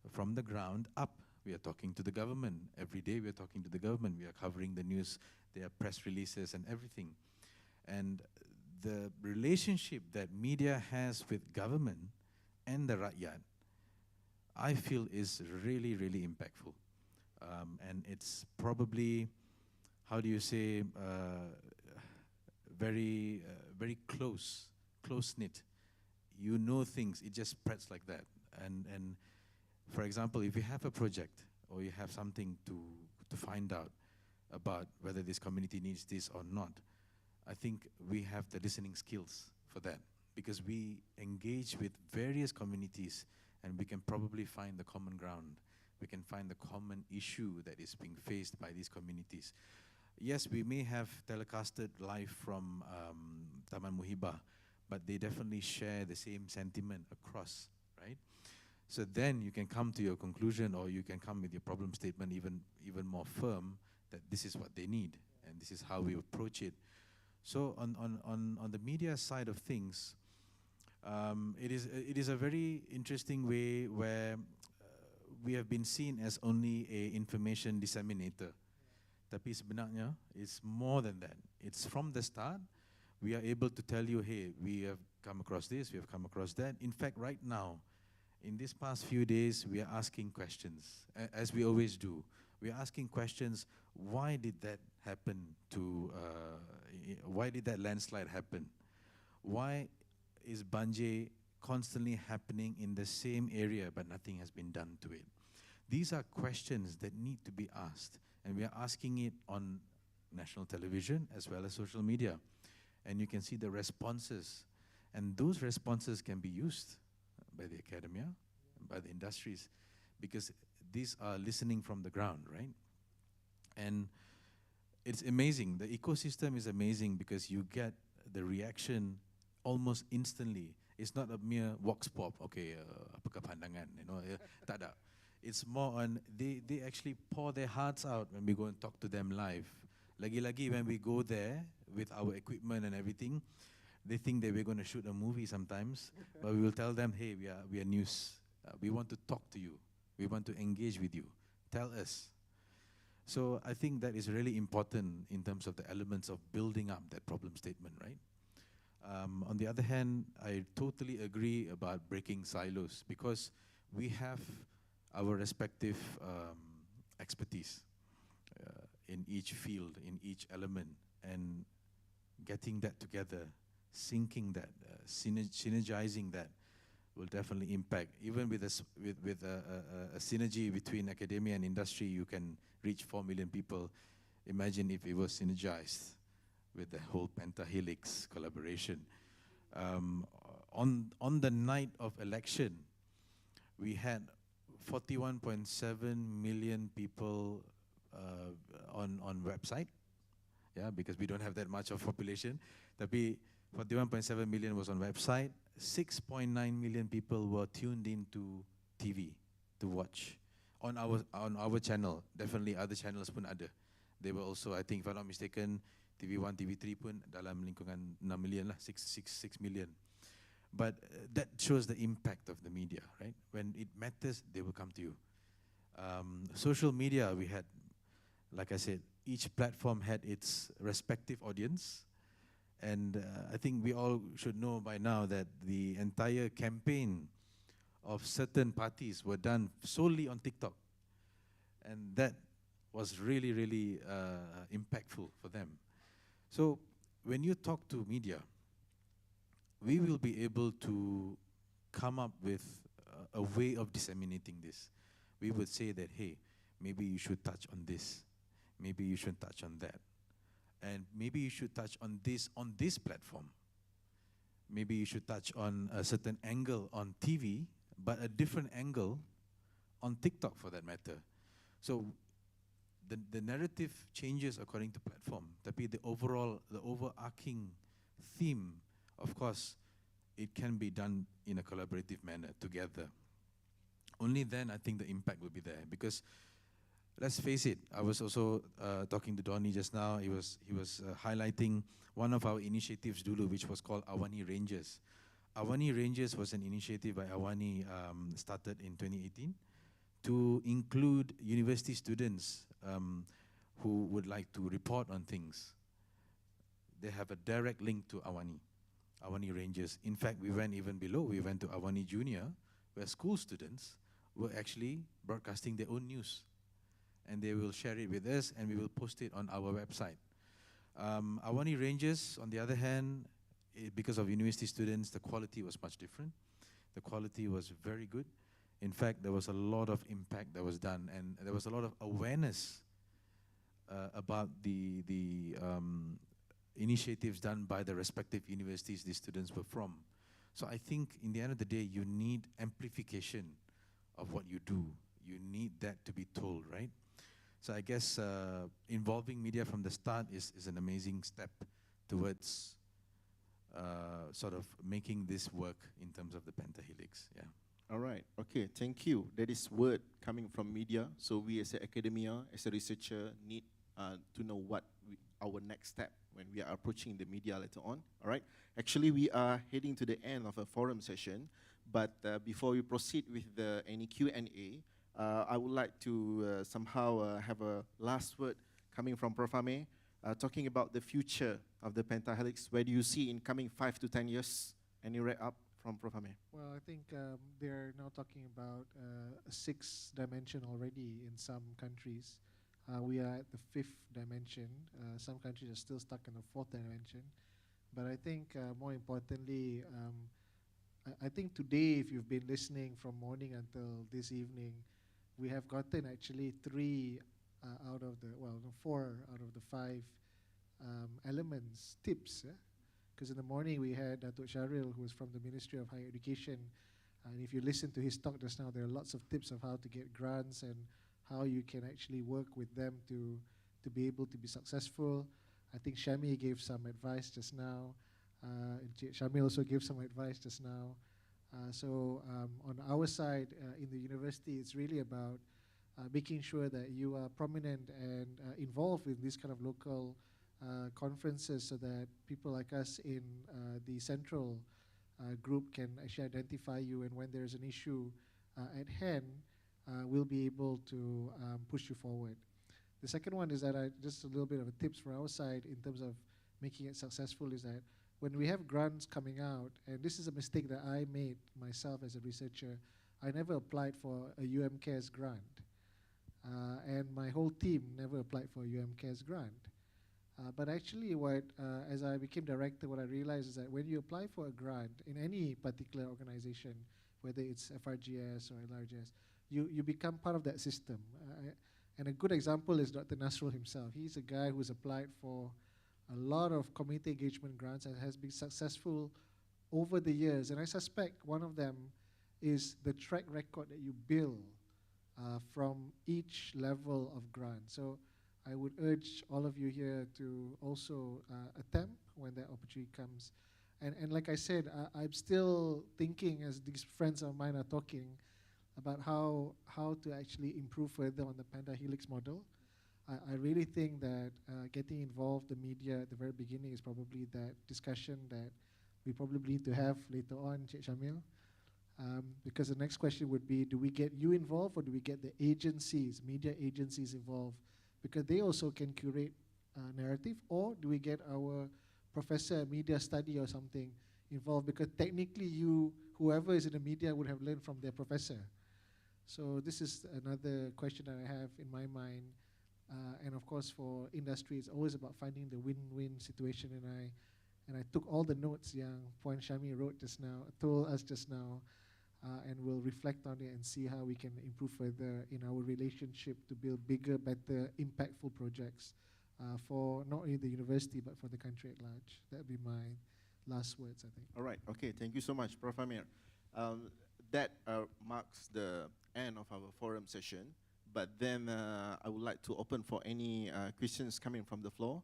from the ground up. We are talking to the government. Every day we are talking to the government. We are covering the news, their press releases and everything. And the relationship that media has with government and the rakyat, I feel is really, really impactful. And it's probably, how do you say, very close-knit. You know things, it just spreads like that. And for example, if you have a project or you have something to find out about whether this community needs this or not, I think we have the listening skills for that, because we engage with various communities and we can probably find the common ground. We can find the common issue that is being faced by these communities. Yes, we may have telecasted live from Taman Muhibah, but they definitely share the same sentiment across, right? So then you can come to your conclusion, or you can come with your problem statement even more firm, that this is what they need and this is how we approach it. So on the media side of things, it is a very interesting way where we have been seen as only a information disseminator. Tapi sebenarnya it's more than that. It's from the start, we are able to tell you, hey, we have come across this, we have come across that. In fact, right now, in these past few days, we are asking questions, as we always do. We are asking questions, why did that happen to, why did that landslide happen? Why is Banjir constantly happening in the same area but nothing has been done to it? These are questions that need to be asked, and we are asking it on national television as well as social media. And you can see the responses, and those responses can be used by the academia, by the industries, because these are listening from the ground, right? And it's amazing. The ecosystem is amazing because you get the reaction almost instantly. It's not a mere vox pop, okay, apakah pandangan, tak ada. It's more on, they actually pour their hearts out when we go and talk to them live. Lagi-lagi when we go there with our equipment and everything, they think that we're going to shoot a movie sometimes, but we will tell them, hey, we are news. We want to talk to you. We want to engage with you. Tell us. So I think that is really important in terms of the elements of building up that problem statement, right? On the other hand, I totally agree about breaking silos, because we have our respective expertise in each field, in each element, and getting that together, syncing that, synergizing that will definitely impact. Even with a synergy between academia and industry, you can reach 4 million people. Imagine if it was synergized with the whole Penta Helix collaboration. On the night of election, we had 41.7 million people on website, yeah, because we don't have that much of population. Tapi 41.7 million was on website. 6.9 million people were tuned into TV to watch on our channel. Definitely other channels pun ada. They were also, I think, if I'm not mistaken, TV1, TV3 pun dalam lingkungan 6 million lah, 6 million. But that shows the impact of the media, right? When it matters, they will come to you. Social media, we had, like I said, each platform had its respective audience. And I think we all should know by now that the entire campaign of certain parties were done solely on TikTok. And that was really, really impactful for them. So when you talk to media, we will be able to come up with a way of disseminating this. We would say that, hey, maybe you should touch on this. Maybe you should touch on that. And maybe you should touch on this platform. Maybe you should touch on a certain angle on TV, but a different angle on TikTok for that matter. So the narrative changes according to platform. Tapi the overarching theme, of course, it can be done in a collaborative manner together. Only then I think the impact will be there, because let's face it, I was also talking to Donnie just now. He was highlighting one of our initiatives dulu, which was called Awani Rangers. Awani Rangers was an initiative by Awani, started in 2018, to include university students who would like to report on things. They have a direct link to Awani Rangers. In fact, we went even below. We went to Awani Junior, where school students were actually broadcasting their own news. And they will share it with us, and we will post it on our website. Awani Rangers, on the other hand, because of university students, the quality was much different. The quality was very good. In fact, there was a lot of impact that was done, and there was a lot of awareness about the initiatives done by the respective universities these students were from. So I think in the end of the day, you need amplification of what you do. You need that to be told, right? So I guess involving media from the start is an amazing step towards sort of making this work in terms of the Penta Helix. Yeah. All right. Okay. Thank you. That is word coming from media. So we as an academia, as a researcher, need to know what our next step when we are approaching the media later on. All right. Actually, we are heading to the end of a forum session. But before we proceed with any Q&A, I would like to somehow have a last word coming from Prof. Ame, talking about the future of the Penta Helix. Where do you see in coming 5 to 10 years? Any wrap up from Prof. Ame? Well, I think they're now talking about a 6th dimension already in some countries. We are at the 5th dimension. Some countries are still stuck in the 4th dimension. But I think more importantly, I think today, if you've been listening from morning until this evening, we have gotten actually 3 out of the, well, no, 4 out of the 5 elements, tips. Because in the morning we had Datuk Sharil, who was from the Ministry of Higher Education. And if you listen to his talk just now, there are lots of tips of how to get grants and how you can actually work with them to be able to be successful. I think Shami gave some advice just now. Shami also gave some advice just now. So on our side in the university, it's really about making sure that you are prominent and involved in these kind of local conferences so that people like us in the central group can actually identify you, and when there's an issue at hand, we'll be able to push you forward. The second one is that just a little bit of a tips for our side in terms of making it successful is that when we have grants coming out, and this is a mistake that I made myself as a researcher, I never applied for a UMCARES grant. And my whole team never applied for a UMCARES grant. But actually as I became director, what I realized is that when you apply for a grant in any particular organization, whether it's FRGS or LRGS, you become part of that system. And a good example is Dr. Nasrul himself. He's a guy who's applied for a lot of community engagement grants and has been successful over the years. And I suspect one of them is the track record that you build from each level of grant. So I would urge all of you here to also attempt when that opportunity comes. And like I said, I'm still thinking, as these friends of mine are talking, about how to actually improve further on the Penta Helix model. I really think that getting involved, the media at the very beginning, is probably that discussion that we probably need to have later on, Cik Shamil. Because the next question would be, do we get you involved or do we get the agencies, media agencies involved? Because they also can curate narrative, or do we get our professor of media study or something involved? Because technically whoever is in the media would have learned from their professor. So this is another question that I have in my mind. And of course, for industry, it's always about finding the win-win situation. And I took all the notes yang Puan Shami wrote just now, told us just now, and we'll reflect on it and see how we can improve further in our relationship to build bigger, better, impactful projects for not only the university but for the country at large. That would be my last words, I think. All right. Okay. Thank you so much, Prof. Amir. That marks the end of our forum session. But then I would like to open for any questions coming from the floor.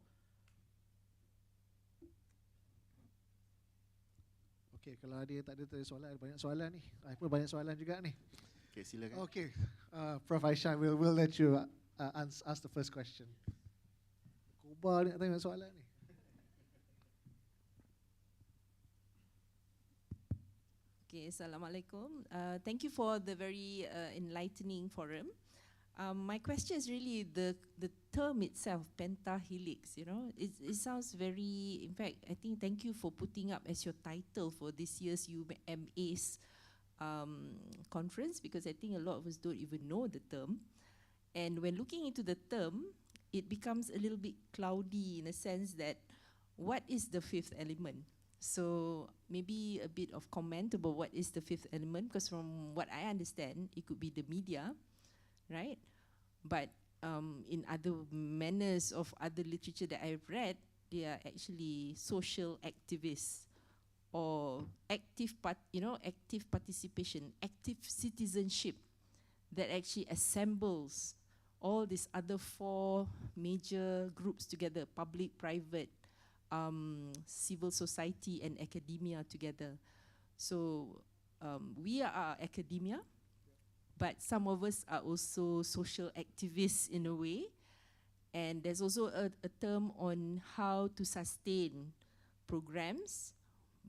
Okay, kalau dia tak ada soalan, ada banyak soalan ni. I pun banyak soalan juga ni. Okay, silakan. Okay, Prof. Aisha, we'll let you ask the first question. Kubar ni nak tanya soalan ni. Okay, Assalamualaikum. Thank you for the very enlightening forum. My question is really the term itself, Penta Helix. You know, it sounds very. In fact, I think thank you for putting up as your title for this year's UMA's conference, because I think a lot of us don't even know the term. And when looking into the term, it becomes a little bit cloudy in a sense that what is the fifth element? So maybe a bit of comment about what is the fifth element, because from what I understand, it could be the media, right? But in other manners of other literature that I've read, they are actually social activists or active participation, active citizenship that actually assembles all these other 4 major groups together: public, private, civil society, and academia together. So we are academia, but some of us are also social activists in a way. And there's also a term on how to sustain programs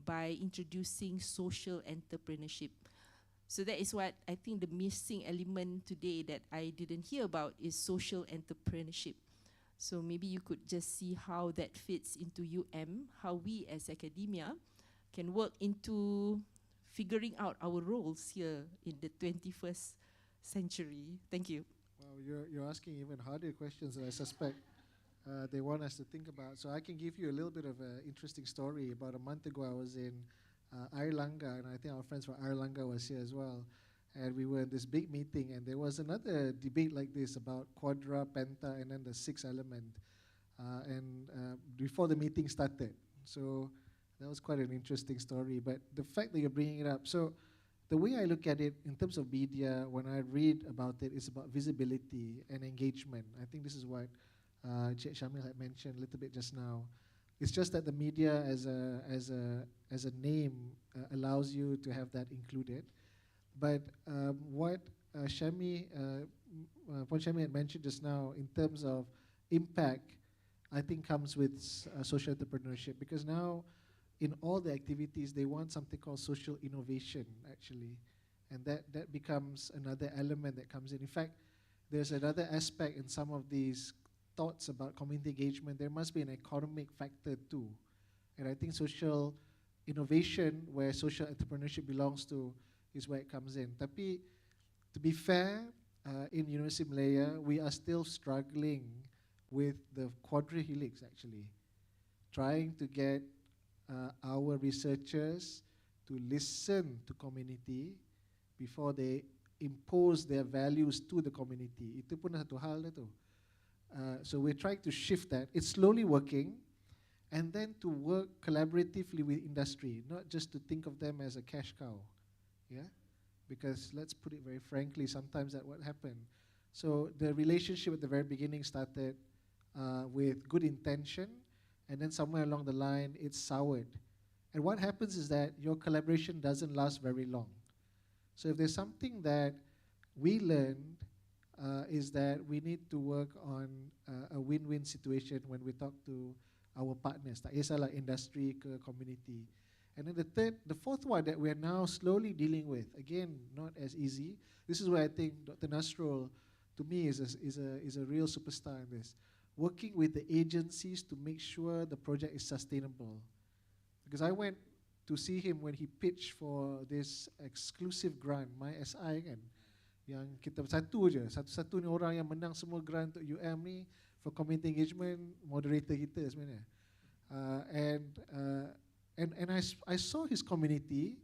by introducing social entrepreneurship. So that is what I think the missing element today that I didn't hear about is social entrepreneurship. So maybe you could just see how that fits into how we as academia can work into figuring out our roles here in the 21st century. Thank you. Well, you're asking even harder questions that I suspect they want us to think about. So I can give you a little bit of an interesting story. About a month ago, I was in Airlangga, and I think our friends from Airlangga was here as well. And we were in this big meeting, and there was another debate like this about Quadra, Penta, and then the 6th element. Before the meeting started. So that was quite an interesting story. But the fact that you're bringing it up, so the way I look at it in terms of media, when I read about it, it's about visibility and engagement. I think this is what Cik Shamil had mentioned a little bit just now. It's just that the media as a name allows you to have that included. But what Puan Shami had mentioned just now in terms of impact, I think comes with social entrepreneurship, because now in all the activities they want something called social innovation actually, and that becomes another element that comes in. In fact, there's another aspect in some of these thoughts about community engagement. There must be an economic factor too, and I think social innovation, where social entrepreneurship belongs to, is where it comes in. Tapi, to be fair, in Universiti Malaya, we are still struggling with the quadrihelix actually, trying to get our researchers to listen to community before they impose their values to the community. Itu pun satu hal dah tu. So we're trying to shift that. It's slowly working, and then to work collaboratively with industry, not just to think of them as a cash cow, yeah? Because let's put it very frankly, sometimes that's what happened. So the relationship at the very beginning started with good intention, and then somewhere along the line, it's soured. And what happens is that your collaboration doesn't last very long. So if there's something that we learned, is that we need to work on a win-win situation when we talk to our partners, tak kisahlah industry ke community. And then the fourth one that we're now slowly dealing with, again, not as easy. This is where I think Dr. Nasrul, to me, is a real superstar in this. Working with the agencies to make sure the project is sustainable. Because I went to see him when he pitched for this exclusive grant, My SI kan, yang kita satu-satu ni orang yang menang semua grant untuk ni for community engagement, moderator kita sebenarnya. And I saw his community.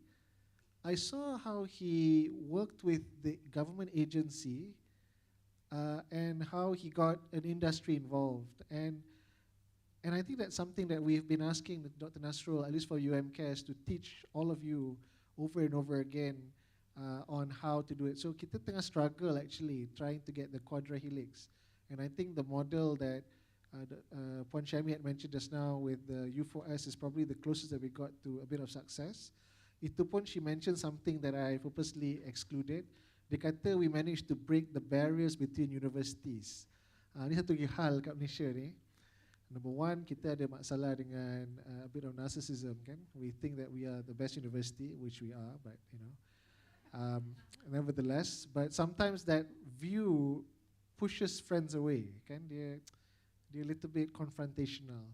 I saw how he worked with the government agency, and how he got an industry involved. And I think that's something that we've been asking Dr. Nasrul, at least for UMCAS, to teach all of you over and over again on how to do it. So kita tengah struggle actually trying to get the quadrihelix. And I think the model that Puan Shami had mentioned just now with the U4S is probably the closest that we got to a bit of success. Itu pun she mentioned something that I purposely excluded. Dia kata we managed to break the barriers between universities. Ini satu hal kat Malaysia ni. Number one, kita ada masalah dengan a bit of narcissism kan. We think that we are the best university, which we are, but you know. Nevertheless, but sometimes that view pushes friends away kan. Dia a little bit confrontational.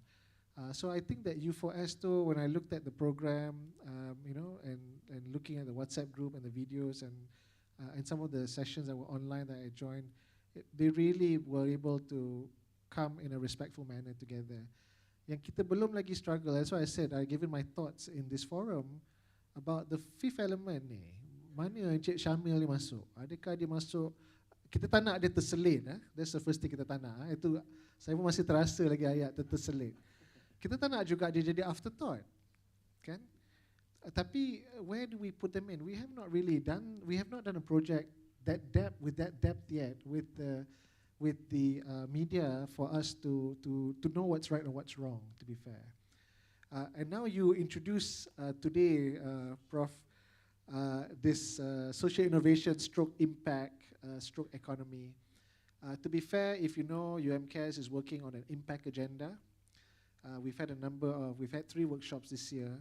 So I think that U4S too, when I looked at the program, you know, and looking at the WhatsApp group and the videos and some of the sessions that were online that I joined, they really were able to come in a respectful manner together. Yang kita belum lagi struggle, that's why I said I given my thoughts in this forum about the fifth element ni. Mana Encik Syamil ni masuk? Adakah dia masuk? Kita tak nak dia terselit. That's the first thing kita tak nak. Itu saya pun masih terasa lagi ayat terselit. kita tak nak juga dia jadi afterthought, kan? Tapi where do we put them in? We have not done a project with that depth yet with the media for us to know what's right and what's wrong, to be fair. And now you introduce today, Prof, this social innovation stroke impact stroke economy. To be fair, if you know, UMCAS is working on an impact agenda. We've had 3 workshops this year.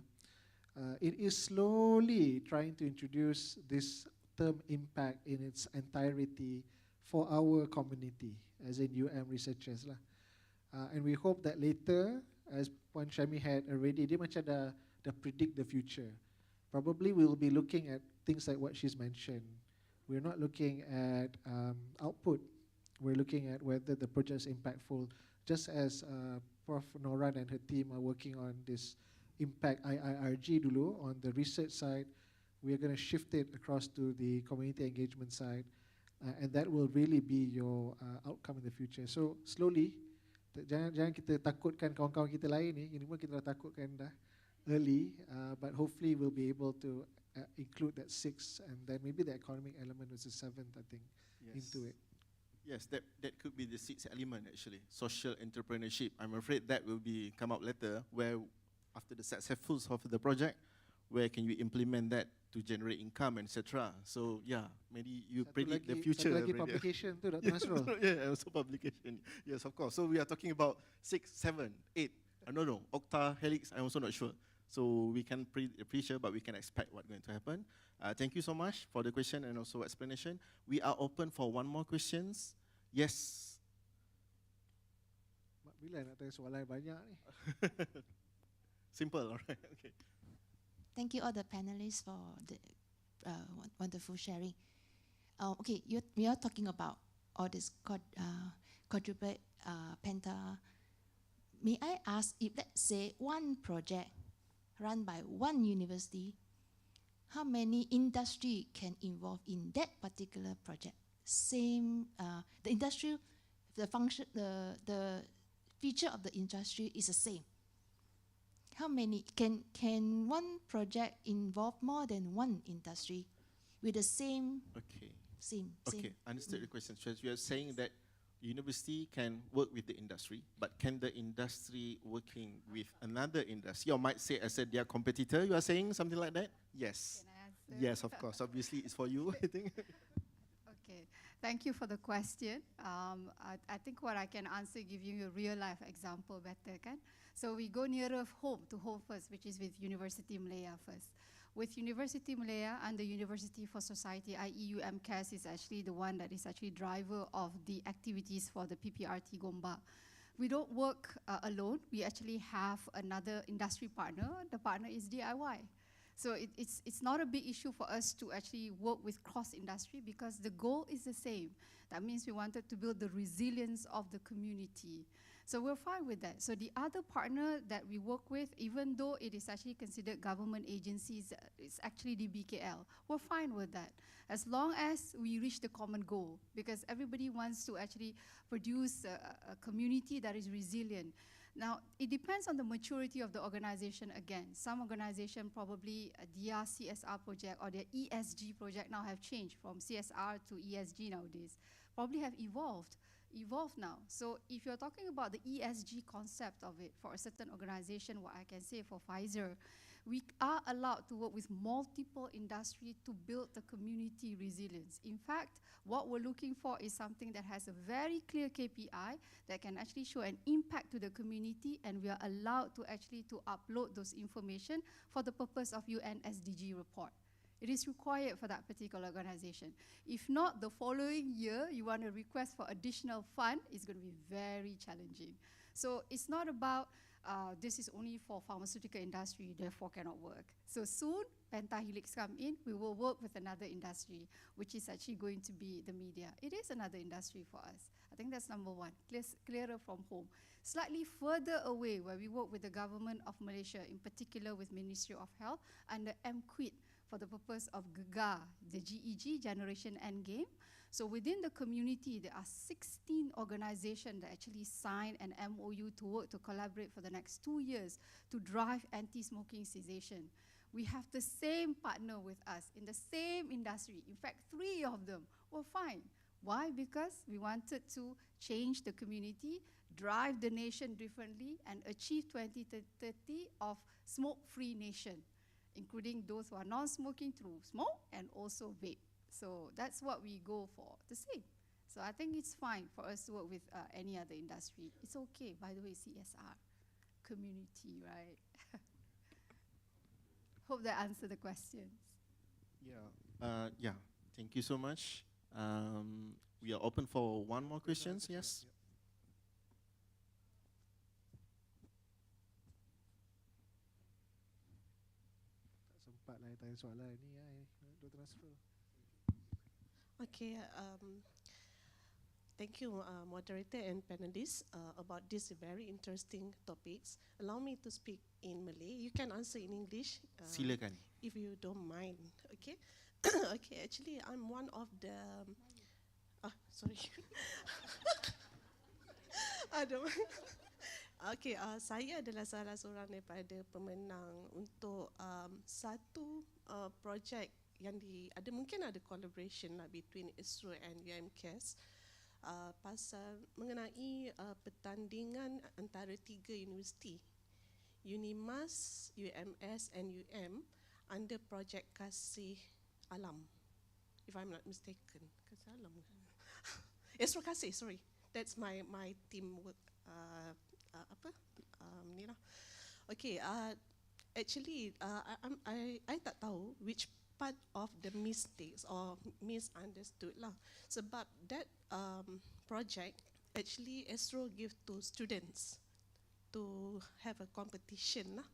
It is slowly trying to introduce this term impact in its entirety for our community, as in researchers lah. And we hope that later, as Puan Syami had already, dia macam dah predict the future. Probably we will be looking at things like what she's mentioned. We're not looking at output. We're looking at whether the project is impactful, just as Prof. Noran and her team are working on this impact IIRG dulu on the research side. We are going to shift it across to the community engagement side, and that will really be your outcome in the future. So slowly, jangan kita takutkan kawan-kawan kita lain ni. Ini pun kita dah takutkan dah early, but hopefully we'll be able to include that 6, and then maybe the economic element was the 7th, I think, into it. Yes, that could be the 6th element actually. Social entrepreneurship. I'm afraid that will come up later, where after the successful of the project, where can you implement that to generate income, etc. So yeah, maybe you predict the future. Satu lagi publication tu, Dr. Nasrul. Yeah, also publication. Yes, of course. So we are talking about 6, 7, 8. I don't know, octa, helix, I'm also not sure. So we can appreciate, but we can expect what's going to happen. Thank you so much for the question and also explanation. We are open for one more questions. Yes. Bila nak tanya soalan banyak ni? Simple, all right. Okay. Thank you all the panelists for the wonderful sharing. Okay, we are talking about all this quadruple, Penta. May I ask, if let's say one project run by one university, how many industry can involve in that particular project? Same, the industry, the function, the feature of the industry is the same. How many can one project involve more than one industry with the same? Okay. Same. Understood the question. So you are saying that university can work with the industry, but can the industry working with another industry, or might say as their competitor? You are saying something like that? Yes. Can I answer? Yes, of course. Obviously, it's for you, I think. Okay, thank you for the question. I think what I can answer, give you a real life example better, kan? So we go nearer home to home first, which is with Universiti Malaya first. With Universiti Malaya and the University for Society, i.e. UMCAS is actually the one that is actually driver of the activities for the PPRT Gombak. We don't work alone. We actually have another industry partner. The partner is DIY. So it's not a big issue for us to actually work with cross-industry because the goal is the same. That means we wanted to build the resilience of the community. So we're fine with that. So the other partner that we work with, even though it is actually considered government agencies, it's actually the BKL. We're fine with that, as long as we reach the common goal, because everybody wants to actually produce a community that is resilient. Now, it depends on the maturity of the organization again. Some organization probably their CSR project or their ESG project now have changed from CSR to ESG nowadays, probably have evolved now. So if you're talking about the ESG concept of it for a certain organization, what I can say for Pfizer, we are allowed to work with multiple industry to build the community resilience. In fact, what we're looking for is something that has a very clear KPI that can actually show an impact to the community, and we are allowed to actually to upload those information for the purpose of UN SDG report. It is required for that particular organization. If not, the following year, you want to request for additional fund, it's going to be very challenging. So it's not about this is only for pharmaceutical industry, therefore cannot work. So soon, Penta Helix come in, we will work with another industry, which is actually going to be the media. It is another industry for us. I think that's number one, clearer from home. Slightly further away, where we work with the government of Malaysia, in particular with Ministry of Health and the MQuIT, for the purpose of GEGA, the GEG, Generation Endgame. So within the community, there are 16 organizations that actually signed an MOU to work to collaborate for the next 2 years to drive anti-smoking cessation. We have the same partner with us in the same industry. In fact, 3 of them were fine. Why? Because we wanted to change the community, drive the nation differently, and achieve 2030 of smoke-free nation, including those who are non-smoking through smoke and also vape. So that's what we go for, the same. So I think it's fine for us to work with any other industry. It's okay, by the way, CSR, community, right? Hope that answered the questions. Yeah, thank you so much. We are open for one more questions, yes? Tak sempat lah tanya soalan ni Dr. Nasrul. Okay, thank you, moderator and panelists, about these very interesting topics. Allow me to speak in Malay. You can answer in English. Silakan. If you don't mind, okay? Okay, actually, I'm one of the... sorry. Aduh. Okay, saya adalah salah seorang daripada pemenang untuk satu projek yang ada mungkin ada collaboration lah between ISRO and UMCAS pasal mengenai pertandingan antara 3 universiti, UNIMAS, UMS and under projek Kasih Alam, if I'm not mistaken. Kasih Alam. ISRO Kasih, sorry. That's my team work. Ni lah. Okay, actually, I tak tahu which part of the mistakes or misunderstood lah. Sebab that project actually ISRO give to students to have a competition lah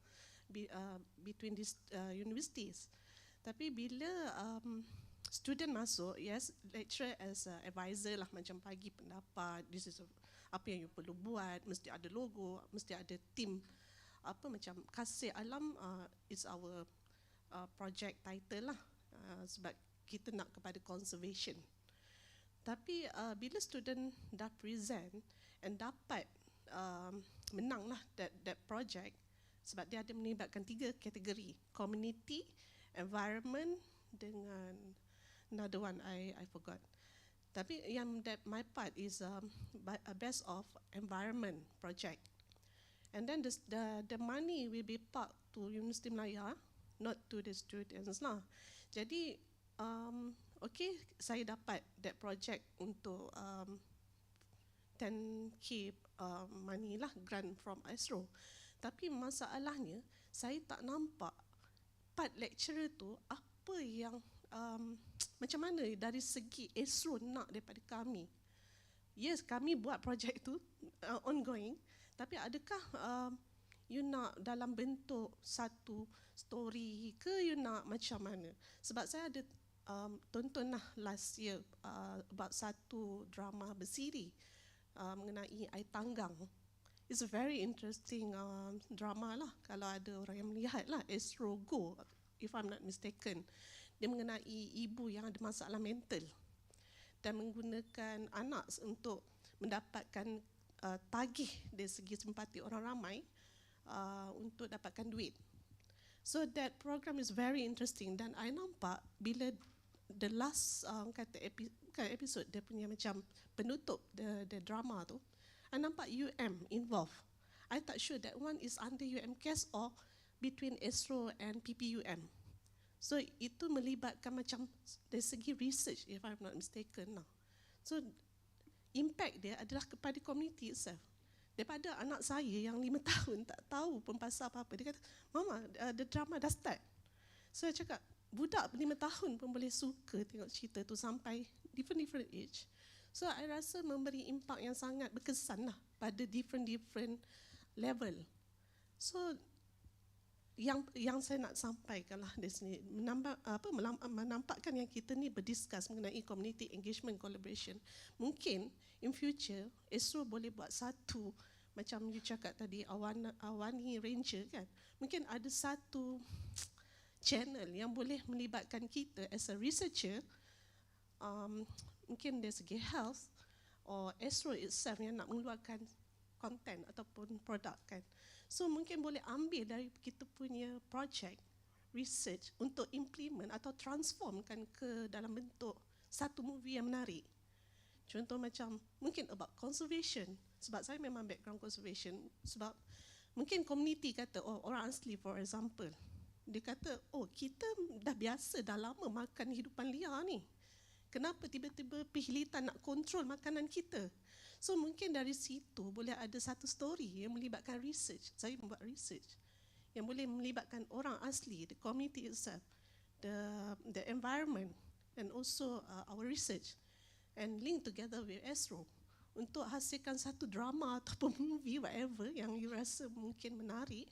between these universities. Tapi bila student masuk, yes, lecturer as a advisor lah, macam bagi pendapat, this is apa yang you perlu buat, mesti ada logo, mesti ada team. Apa macam Kasih Alam is our project title lah, sebab kita nak kepada conservation. Tapi bila student dah present and dapat menang lah that project, sebab dia ada melibatkan 3 kategori, community, environment dengan another one I forgot. Tapi yang that my part is a best of environment project. And then the money will be parked to Universiti Malaya, not to the students lah. Jadi, okay, saya dapat that project untuk 10K money lah, grant from ISRO. Tapi masalahnya, saya tak nampak part lecturer tu apa yang macam mana dari segi ISRO nak daripada kami. Yes, kami buat projek tu ongoing, tapi adakah you nak dalam bentuk satu story ke you nak macam mana? Sebab saya ada tonton lah last year about satu drama bersiri mengenai air tanggang. It's a very interesting drama lah, kalau ada orang yang melihat lah, ISRO Go, if I'm not mistaken. Dia mengenai ibu yang ada masalah mental dan menggunakan anak untuk mendapatkan tagih dari segi simpati orang ramai untuk dapatkan duit. So that program is very interesting, dan I nampak bila the last episode dia punya macam penutup the drama tu, I nampak involved. I tak sure that one is under UMCAS or between ISRO and PPUM. So itu melibatkan macam dari segi research, if I'm not mistaken lah. So impact dia adalah kepada community itself. Daripada anak saya yang 5 tahun tak tahu pun pasal apa-apa, dia kata, Mama, the drama dah start. So saya cakap, budak 5 tahun pun boleh suka tengok cerita tu sampai different age. So I rasa memberi impact yang sangat berkesan lah pada different level. So yang saya nak sampaikan lah di sini, menampakkan yang kita ni berdiskus mengenai community engagement collaboration. Mungkin in future ISRO boleh buat satu, macam you cakap tadi, Awani Ranger kan, mungkin ada satu channel yang boleh melibatkan kita as a researcher, mungkin dari segi health or Astro itself yang nak mengeluarkan content ataupun produk kan. So mungkin boleh ambil dari kita punya project research untuk implement atau transformkan ke dalam bentuk satu movie yang menarik. Contoh macam mungkin about conservation, sebab saya memang background conservation, sebab mungkin community kata, oh orang asli for example, dia kata, oh kita dah biasa, dah lama makan hidupan liar ni. Kenapa tiba-tiba pihilitan nak kontrol makanan kita? So mungkin dari situ boleh ada satu story yang melibatkan research. Saya membuat research yang boleh melibatkan orang asli, the community itself, the environment and also our research and link together with Astro untuk hasilkan satu drama ataupun movie whatever yang you rasa mungkin menarik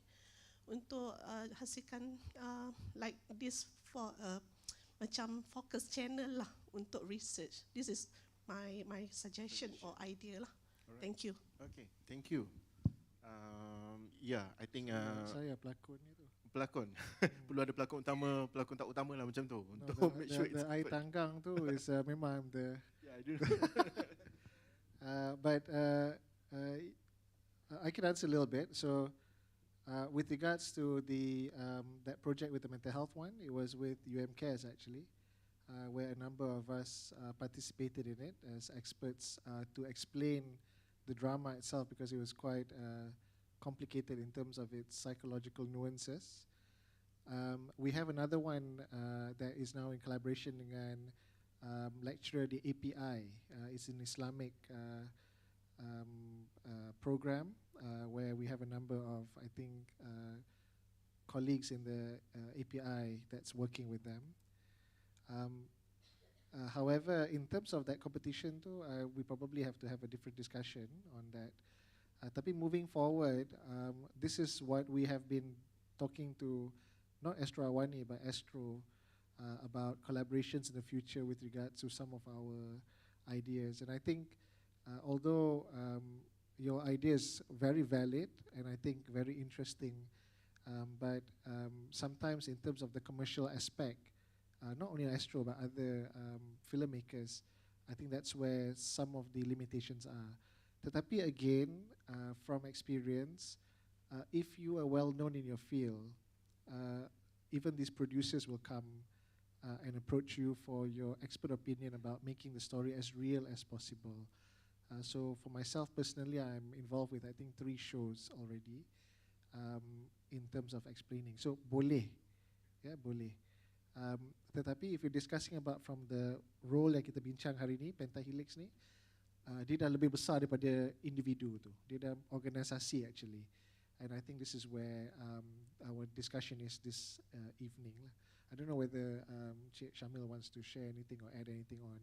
untuk hasilkan like this for macam focus channel lah untuk research. This is my suggestion or idea lah. Alright. Thank you. Okay, thank you. Yeah, I think Saya pelakon itu. pelakon. Perlu ada pelakon utama, pelakon tak utama lah macam tu No, untuk make sure the it's air good. tanggang tu is memang the. Yeah, I do. But I can answer a little bit. So, with regards to the that project with the mental health one, it was with Cares actually, where a number of us participated in it as experts to explain the drama itself because it was quite complicated in terms of its psychological nuances. We have another one that is now in collaboration dengan lecturer di API. It's an Islamic program where we have a number of, I think, colleagues in the API that's working with them. However, in terms of that competition too, we probably have to have a different discussion on that. Tapi moving forward, this is what we have been talking to, not Astro Awani, but Astro, about collaborations in the future with regards to some of our ideas. And I think, although your idea is very valid and I think very interesting, but sometimes in terms of the commercial aspect, not only Astro but other filmmakers, I think that's where some of the limitations are. Tetapi again, from experience, if you are well known in your field, even these producers will come and approach you for your expert opinion about making the story as real as possible. So for myself personally, I'm involved with I think 3 shows already in terms of explaining. So boleh, yeah, boleh. Tetapi if you're discussing about from the role yang kita bincang hari ni, Penta Helix ni, dia dah lebih besar daripada individu tu. Dia dah organisasi actually. And I think this is where our discussion is this evening lah. I don't know whether Cik Syamil wants to share anything or add anything on,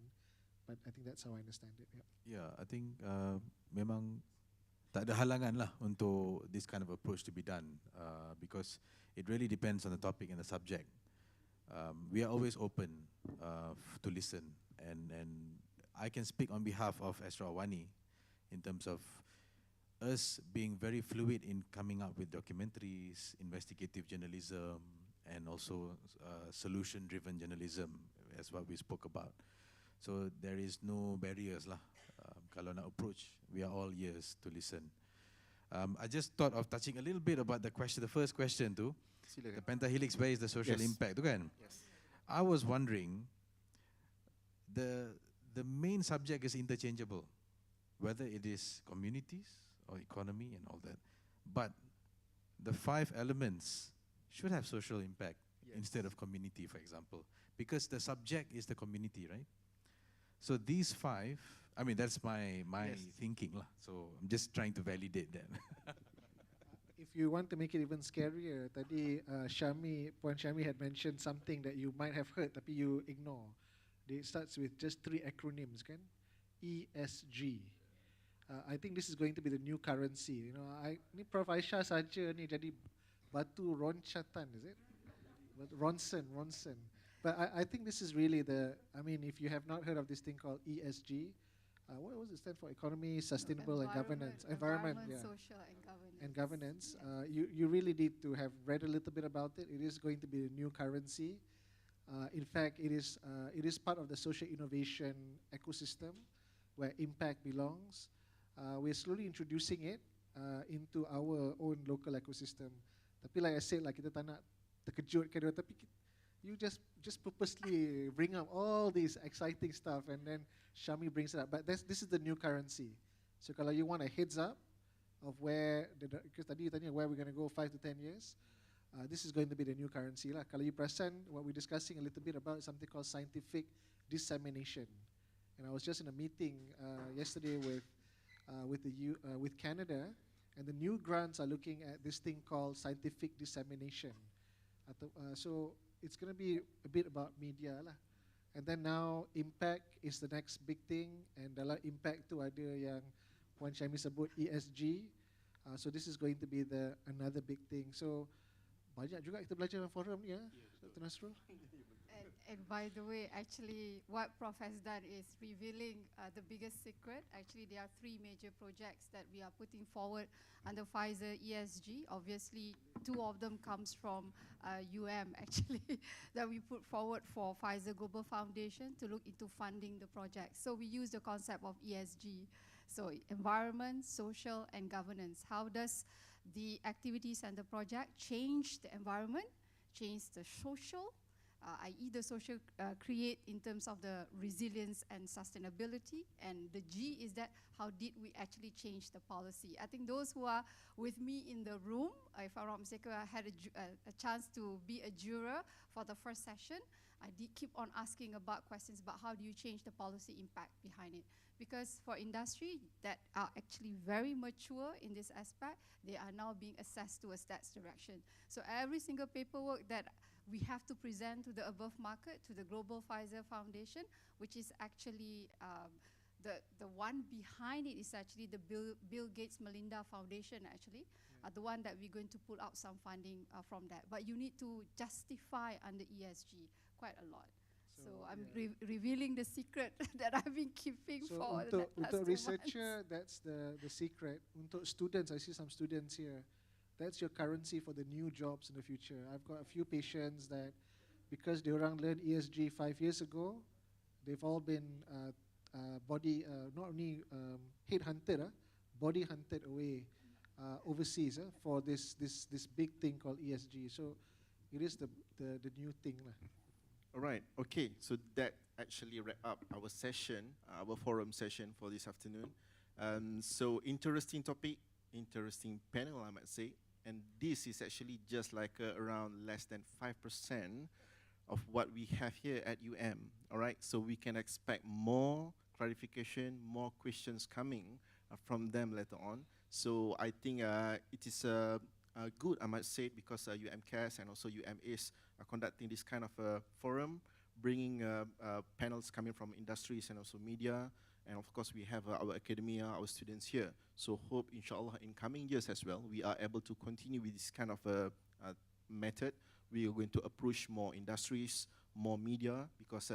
but I think that's how I understand it. Yeah, I think memang tak ada halangan lah untuk this kind of approach to be done because it really depends on the topic and the subject. We are always open to listen and I can speak on behalf of Astro Awani in terms of us being very fluid in coming up with documentaries, investigative journalism, and also solution-driven journalism, as what we spoke about. So there is no barriers lah. Kalau nak approach, we are all ears to listen. I just thought of touching a little bit about the first question too. The pentahelix, where is the social impact tu kan? Yes. I was wondering, the main subject is interchangeable, whether it is communities or economy and all that. But the 5 elements should have social impact instead of community, for example, because the subject is the community, right? So these 5, I mean, that's my thinking lah. So I'm just trying to validate that. If you want to make it even scarier, tadi Puan Syami had mentioned something that you might have heard tapi you ignore. It starts with just 3 acronyms, kan? ESG. I think this is going to be the new currency. You know, ni Prof Aisyah saja ni jadi batu roncatan, is it? Ronson. But I think this is really I mean, if you have not heard of this thing called ESG, what was it stand for? Economy, sustainable and governance. Environment, yeah. Social and governance. And governance. You really need to have read a little bit about it. It is going to be a new currency. In fact, it is part of the social innovation ecosystem where impact belongs. We're slowly introducing it into our own local ecosystem. Tapi like I said, like kita tak nak terkejutkan dia, tapi you just purposely bring up all these exciting stuff and then Shami brings it up. But this is the new currency. So kalau you want a heads up of where, because tadi you tanya where we're going to go 5 to 10 years, this is going to be the new currency lah. Kalau you perasan, what we're discussing a little bit about is something called scientific dissemination. And I was just in a meeting yesterday with Canada, and the new grants are looking at this thing called scientific dissemination. So it's going to be a bit about media lah. And then now impact is the next big thing, and dalam impact tu ada yang Puan Syami sebut ESG. So this is going to be another big thing. So banyak juga kita belajar dalam forum ni ya, Dr. Nasrul. And by the way, actually, what Prof has done is revealing the biggest secret. Actually, there are 3 major projects that we are putting forward under Pfizer ESG. Obviously, 2 of them comes from actually, that we put forward for Pfizer Global Foundation to look into funding the project. So we use the concept of ESG. So environment, social, and governance. How does the activities and the project change the environment, change the social, i.e. the social create in terms of the resilience and sustainability, and the G is that how did we actually change the policy. I think those who are with me in the room, if I'm not mistaken, I had a chance to be a juror for the first session. I did keep on asking about questions about how do you change the policy impact behind it. Because for industry that are actually very mature in this aspect, they are now being assessed towards that direction. So every single paperwork that we have to present to the above market, to the Global Pfizer Foundation, which is actually the one behind it is actually the Bill Gates Melinda Foundation actually, the one that we're going to pull out some funding from that. But you need to justify under ESG quite a lot. So I'm revealing the secret that I've been keeping for the last 2 untuk months. researcher, that's the secret. Untuk students, I see some students here. That's your currency for the new jobs in the future. I've got a few patients that, because they learned ESG 5 years ago, they've all been not only headhunted, body hunted away overseas for this big thing called ESG. So it is the new thing lah. All right, okay, so that actually wrap up our session, our forum session for this afternoon. So interesting topic, interesting panel, I might say, and this is actually just like around less than 5% of what we have here at all right? So we can expect more clarification, more questions coming from them later on. So I think it is good, I might say, because UMCAS and also UMAs are conducting this kind of forum, bringing panels coming from industries and also media, and of course we have our academia, our students here. So hope, inshallah, in coming years as well, we are able to continue with this kind of method. We are going to approach more industries, more media, because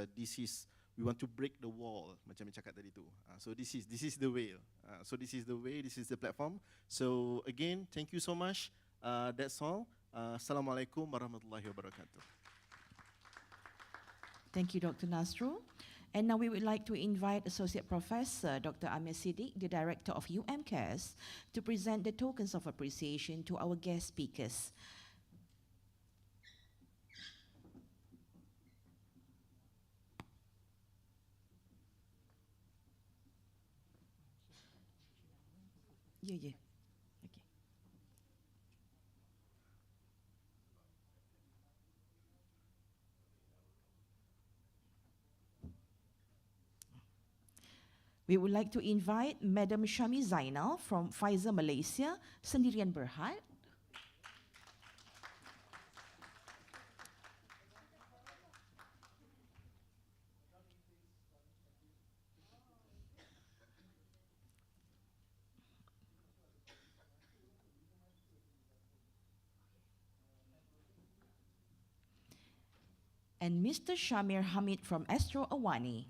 we want to break the wall, macam cakap tadi tu. So this is the way. So this is the way, this is the platform. So again, thank you so much. That's all. Assalamualaikum warahmatullahi wabarakatuh. Thank you, Dr. Nasrul. And now we would like to invite Associate Professor Dr. Amir Siddiq, the Director of UMCAS, to present the tokens of appreciation to our guest speakers. Yeah. Okay. We would like to invite Madam Shami Zainal from Pfizer Malaysia, Sendirian Berhad. And Mr. Shamir Hamid from Astro Awani.